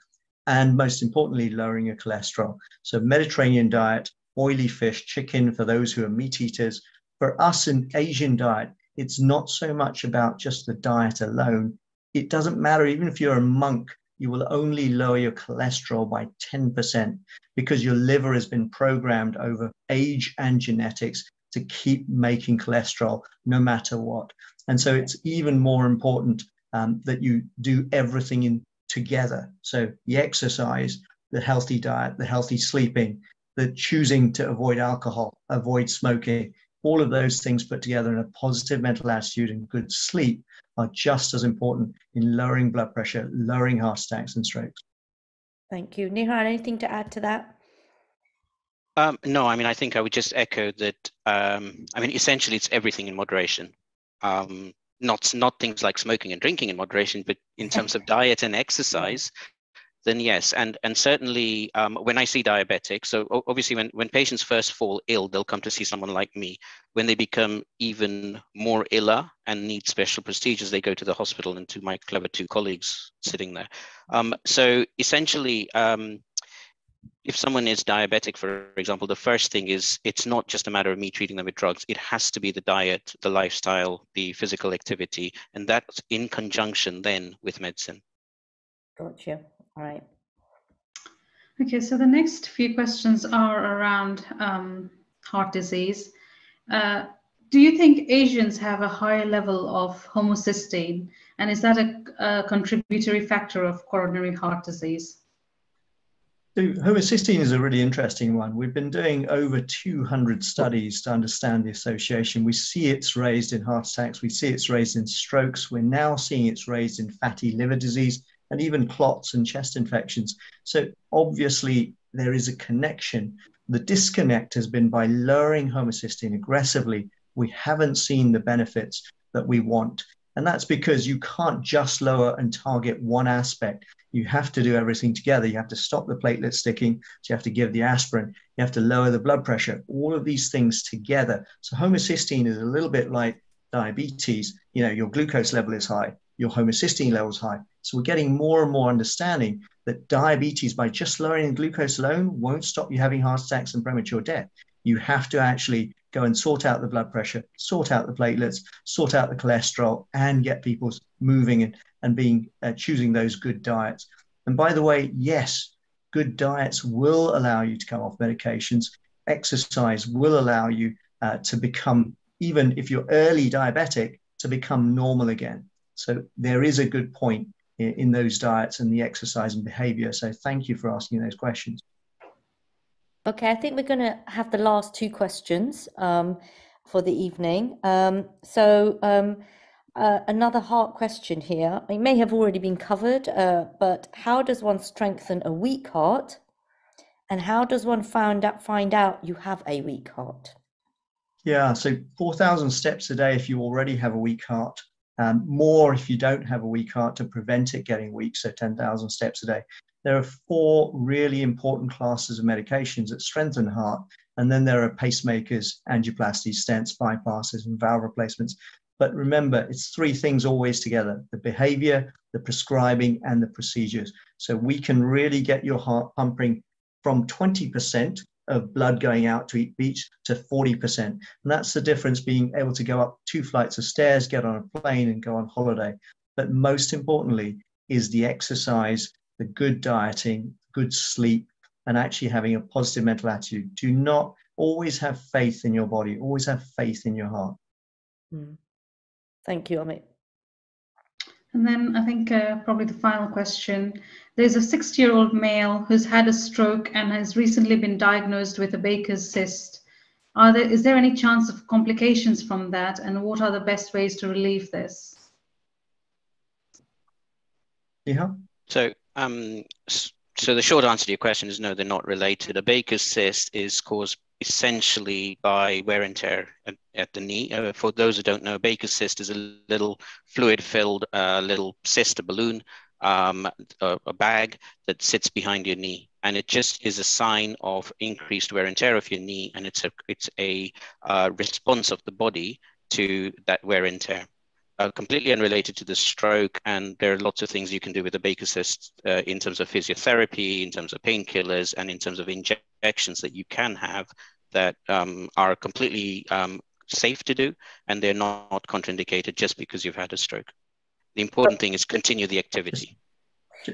and most importantly, lowering your cholesterol. So Mediterranean diet, oily fish, chicken for those who are meat eaters. For us, an Asian diet, it's not so much about just the diet alone. It doesn't matter, even if you're a monk, you will only lower your cholesterol by 10% because your liver has been programmed over age and genetics to keep making cholesterol no matter what. And so it's even more important that you do everything together. So the exercise, the healthy diet, the healthy sleeping, the choosing to avoid alcohol, avoid smoking, all of those things put together in a positive mental attitude and good sleep are just as important in lowering blood pressure, lowering heart attacks and strokes. Thank you. Nihar, anything to add to that? No, I mean, I think I would just echo that. I mean, essentially, it's everything in moderation. not things like smoking and drinking in moderation, but in terms of diet and exercise, then yes. And certainly when I see diabetics, so obviously when patients first fall ill, they'll come to see someone like me. When they become even more iller and need special procedures, they go to the hospital and to my clever two colleagues sitting there. So essentially, if someone is diabetic, for example, the first thing is it's not just a matter of me treating them with drugs. It has to be the diet, the lifestyle, the physical activity, and that's in conjunction then with medicine. Gotcha. All right. Okay, so the next few questions are around heart disease. Do you think Asians have a higher level of homocysteine, and is that a contributory factor of coronary heart disease? So homocysteine is a really interesting one. We've been doing over 200 studies to understand the association. We see it's raised in heart attacks. We see it's raised in strokes. We're now seeing it's raised in fatty liver disease and even clots and chest infections. So obviously there is a connection. The disconnect has been by lowering homocysteine aggressively, we haven't seen the benefits that we want. And that's because you can't just lower and target one aspect. You have to do everything together. You have to stop the platelet sticking. So you have to give the aspirin. You have to lower the blood pressure. All of these things together. So homocysteine is a little bit like diabetes. You know, your glucose level is high, your homocysteine level is high. So we're getting more and more understanding that diabetes, by just lowering the glucose alone, won't stop you having heart attacks and premature death. You have to actually go and sort out the blood pressure, sort out the platelets, sort out the cholesterol, and get people moving and being choosing those good diets. And by the way, yes, good diets will allow you to come off medications. Exercise will allow you to become, even if you're early diabetic, to become normal again. So there is a good point in those diets and the exercise and behavior. So thank you for asking those questions. Okay, I think we're going to have the last two questions for the evening. Another heart question here. It may have already been covered, but how does one strengthen a weak heart? And how does one find out you have a weak heart? Yeah, so 4,000 steps a day if you already have a weak heart. More if you don't have a weak heart, to prevent it getting weak, so 10,000 steps a day. There are 4 really important classes of medications that strengthen the heart, and then there are pacemakers, angioplasties, stents, bypasses, and valve replacements. But remember, it's 3 things always together: the behavior, the prescribing, and the procedures. So we can really get your heart pumping from 20% of blood going out to each beat to 40%. And that's the difference, being able to go up 2 flights of stairs, get on a plane, and go on holiday. But most importantly is the exercise, the good dieting, good sleep, and actually having a positive mental attitude. Do not always have faith in your body, always have faith in your heart. Thank you, Amit. And then I think probably the final question. There's a 60-year-old male who's had a stroke and has recently been diagnosed with a Baker's cyst. Is there any chance of complications from that, and what are the best ways to relieve this? Yeah. So the short answer to your question is no, they're not related. A Baker's cyst is caused essentially by wear and tear at the knee. For those who don't know, Baker's cyst is a little fluid-filled little cyst, a balloon, a bag that sits behind your knee, and it just is a sign of increased wear and tear of your knee, and it's a response of the body to that wear and tear. Completely unrelated to the stroke, and there are lots of things you can do with the Baker's cyst in terms of physiotherapy, in terms of painkillers, and in terms of injections that you can have that are completely safe to do, and they're not contraindicated just because you've had a stroke. The important thing is continue the activity.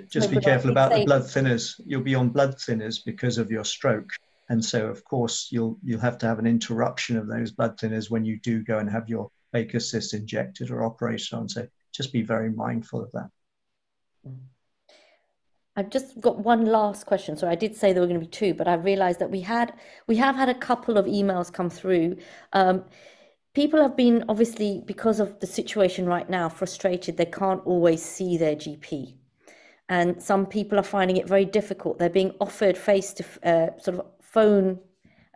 Just be careful about the blood thinners. You'll be on blood thinners because of your stroke. And so, of course, you'll have to have an interruption of those blood thinners when you do go and have your Baker's cyst injected or operated on. So just be very mindful of that. I've just got one last question. So I did say there were going to be 2, but I realized that we have had a couple of emails come through. People have been, obviously, because of the situation right now, frustrated. They can't always see their GP. And some people are finding it very difficult. They're being offered sort of phone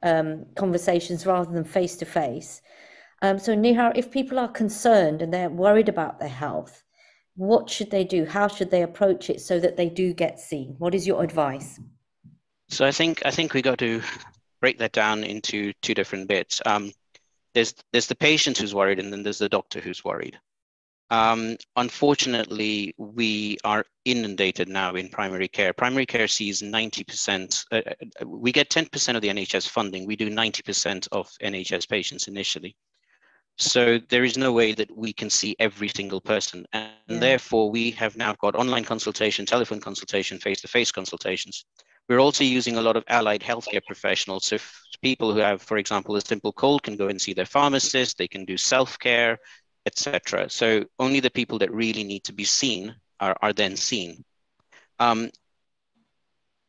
conversations rather than face-to-face. So Nihar, if people are concerned and they're worried about their health, what should they do? How should they approach it so that they do get seen? What is your advice? So I think we got to break that down into two different bits. There's the patient who's worried, and then there's the doctor who's worried. Unfortunately, we are inundated now in primary care. Primary care sees 90%, we get 10% of the NHS funding. We do 90% of NHS patients initially. So there is no way that we can see every single person. And therefore, we have now got online consultation, telephone consultation, face-to-face consultations. We're also using a lot of allied healthcare professionals. So people who have, for example, a simple cold can go and see their pharmacist, they can do self-care, etc. So only the people that really need to be seen are then seen.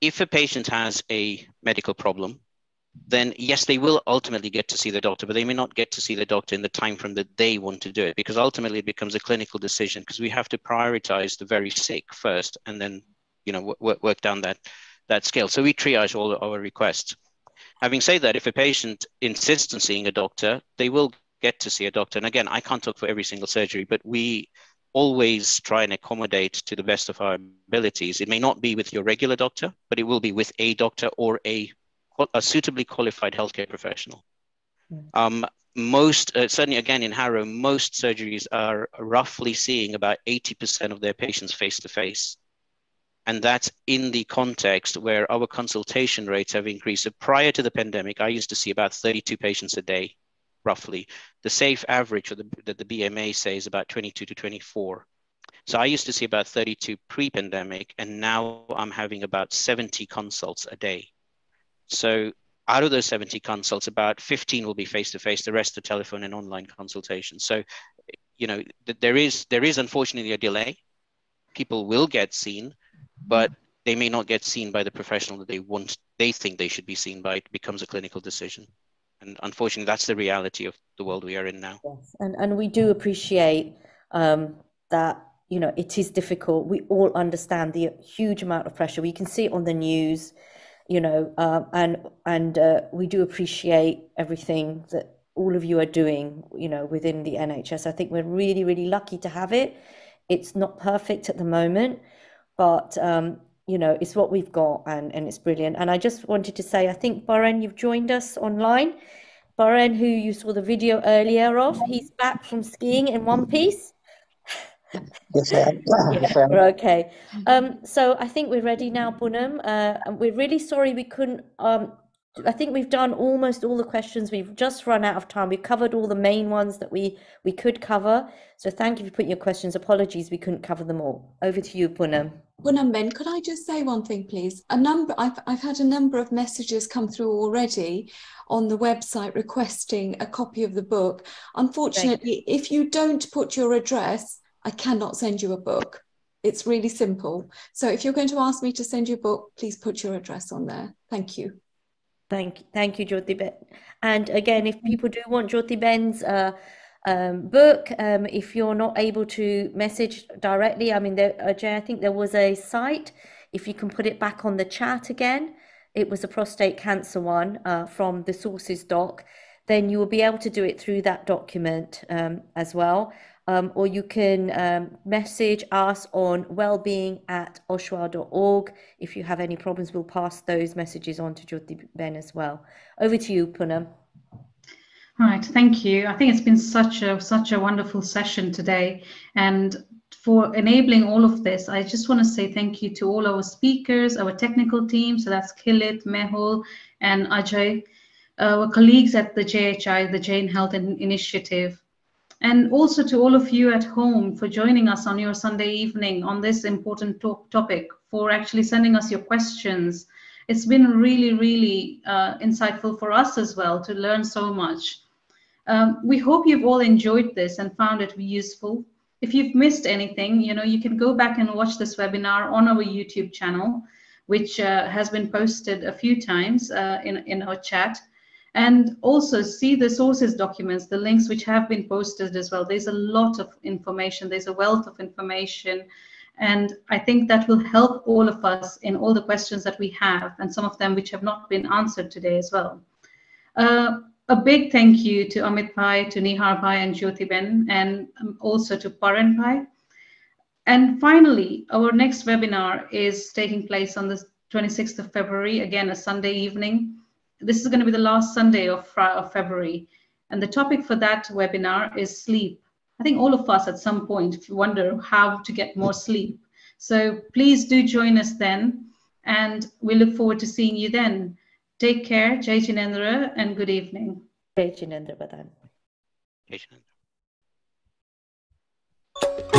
If a patient has a medical problem, then yes, they will ultimately get to see the doctor, but they may not get to see the doctor in the time frame that they want to do it, because ultimately it becomes a clinical decision, because we have to prioritize the very sick first and then, you know, work down that scale. So we triage all our requests. Having said that, if a patient insists on seeing a doctor, they will get to see a doctor. And again, I can't talk for every single surgery, but we always try and accommodate to the best of our abilities. It may not be with your regular doctor, but it will be with a doctor or a suitably qualified healthcare professional. Certainly again in Harrow, most surgeries are roughly seeing about 80% of their patients face-to-face. And that's in the context where our consultation rates have increased. So prior to the pandemic, I used to see about 32 patients a day, roughly. The safe average that the BMA says is about 22 to 24. So I used to see about 32 pre-pandemic, and now I'm having about 70 consults a day. So out of those 70 consults, about 15 will be face-to-face, the rest are telephone and online consultations. So, you know, there is unfortunately a delay. People will get seen, but they may not get seen by the professional that they think they should be seen by. It becomes a clinical decision. And unfortunately, that's the reality of the world we are in now. Yes. And we do appreciate that, you know, it is difficult. We all understand the huge amount of pressure. We can see it on the news, you know, and we do appreciate everything that all of you are doing, you know, within the NHS. I think we're really, really lucky to have it. It's not perfect at the moment, but, you know, it's what we've got, and it's brilliant. And I just wanted to say, I think, Baren, you've joined us online. Baren, who you saw the video earlier of, he's back from skiing in one piece. Yes, I am. Yeah, Yes, I am. okay. So I think we're ready now, Poonam. And we're really sorry we couldn't, I think we've done almost all the questions. We've just run out of time. We've covered all the main ones that we could cover. So thank you for putting your questions. Apologies, we couldn't cover them all. Over to you, Poonam. Poonam Ben, could I just say one thing, please? I've had a number of messages come through already on the website requesting a copy of the book. Unfortunately, if you don't put your address, I cannot send you a book. It's really simple. So if you're going to ask me to send you a book, please put your address on there. Thank you. Thank you, Jyoti Ben. And again, if people do want Jyoti Ben's book, if you're not able to message directly, I mean, Jay, I think there was a site, if you can put it back on the chat again, it was a prostate cancer one from the sources doc, then you will be able to do it through that document as well. Or you can message us on wellbeing@oshawa.org. If you have any problems, we'll pass those messages on to Jyoti Ben as well. Over to you, Poonam. Right, thank you. I think it's been such a wonderful session today, and for enabling all of this, I just want to say thank you to all our speakers, our technical team. So that's Kilit, Mehul, and Ajay, our colleagues at the JHI, the Jain Health Initiative. And also to all of you at home for joining us on your Sunday evening on this important topic, for actually sending us your questions. It's been really, really insightful for us as well to learn so much. We hope you've all enjoyed this and found it useful. If you've missed anything, you know, you can go back and watch this webinar on our YouTube channel, which has been posted a few times in our chat. And also see the sources documents, the links which have been posted as well. There's a lot of information. There's a wealth of information. And I think that will help all of us in all the questions that we have, and some of them which have not been answered today as well. a big thank you to Amit Bhai, to Nihar Bhai and Jyoti Ben, and also to Paran Bhai. And finally, our next webinar is taking place on the 26th of February, again, a Sunday evening. This is going to be the last Sunday of February. And the topic for that webinar is sleep. I think all of us at some point wonder how to get more sleep. So please do join us then. And we look forward to seeing you then. Take care, Jai Jinendra, and good evening. Jai Jinendra Badan. Jai Jinendra.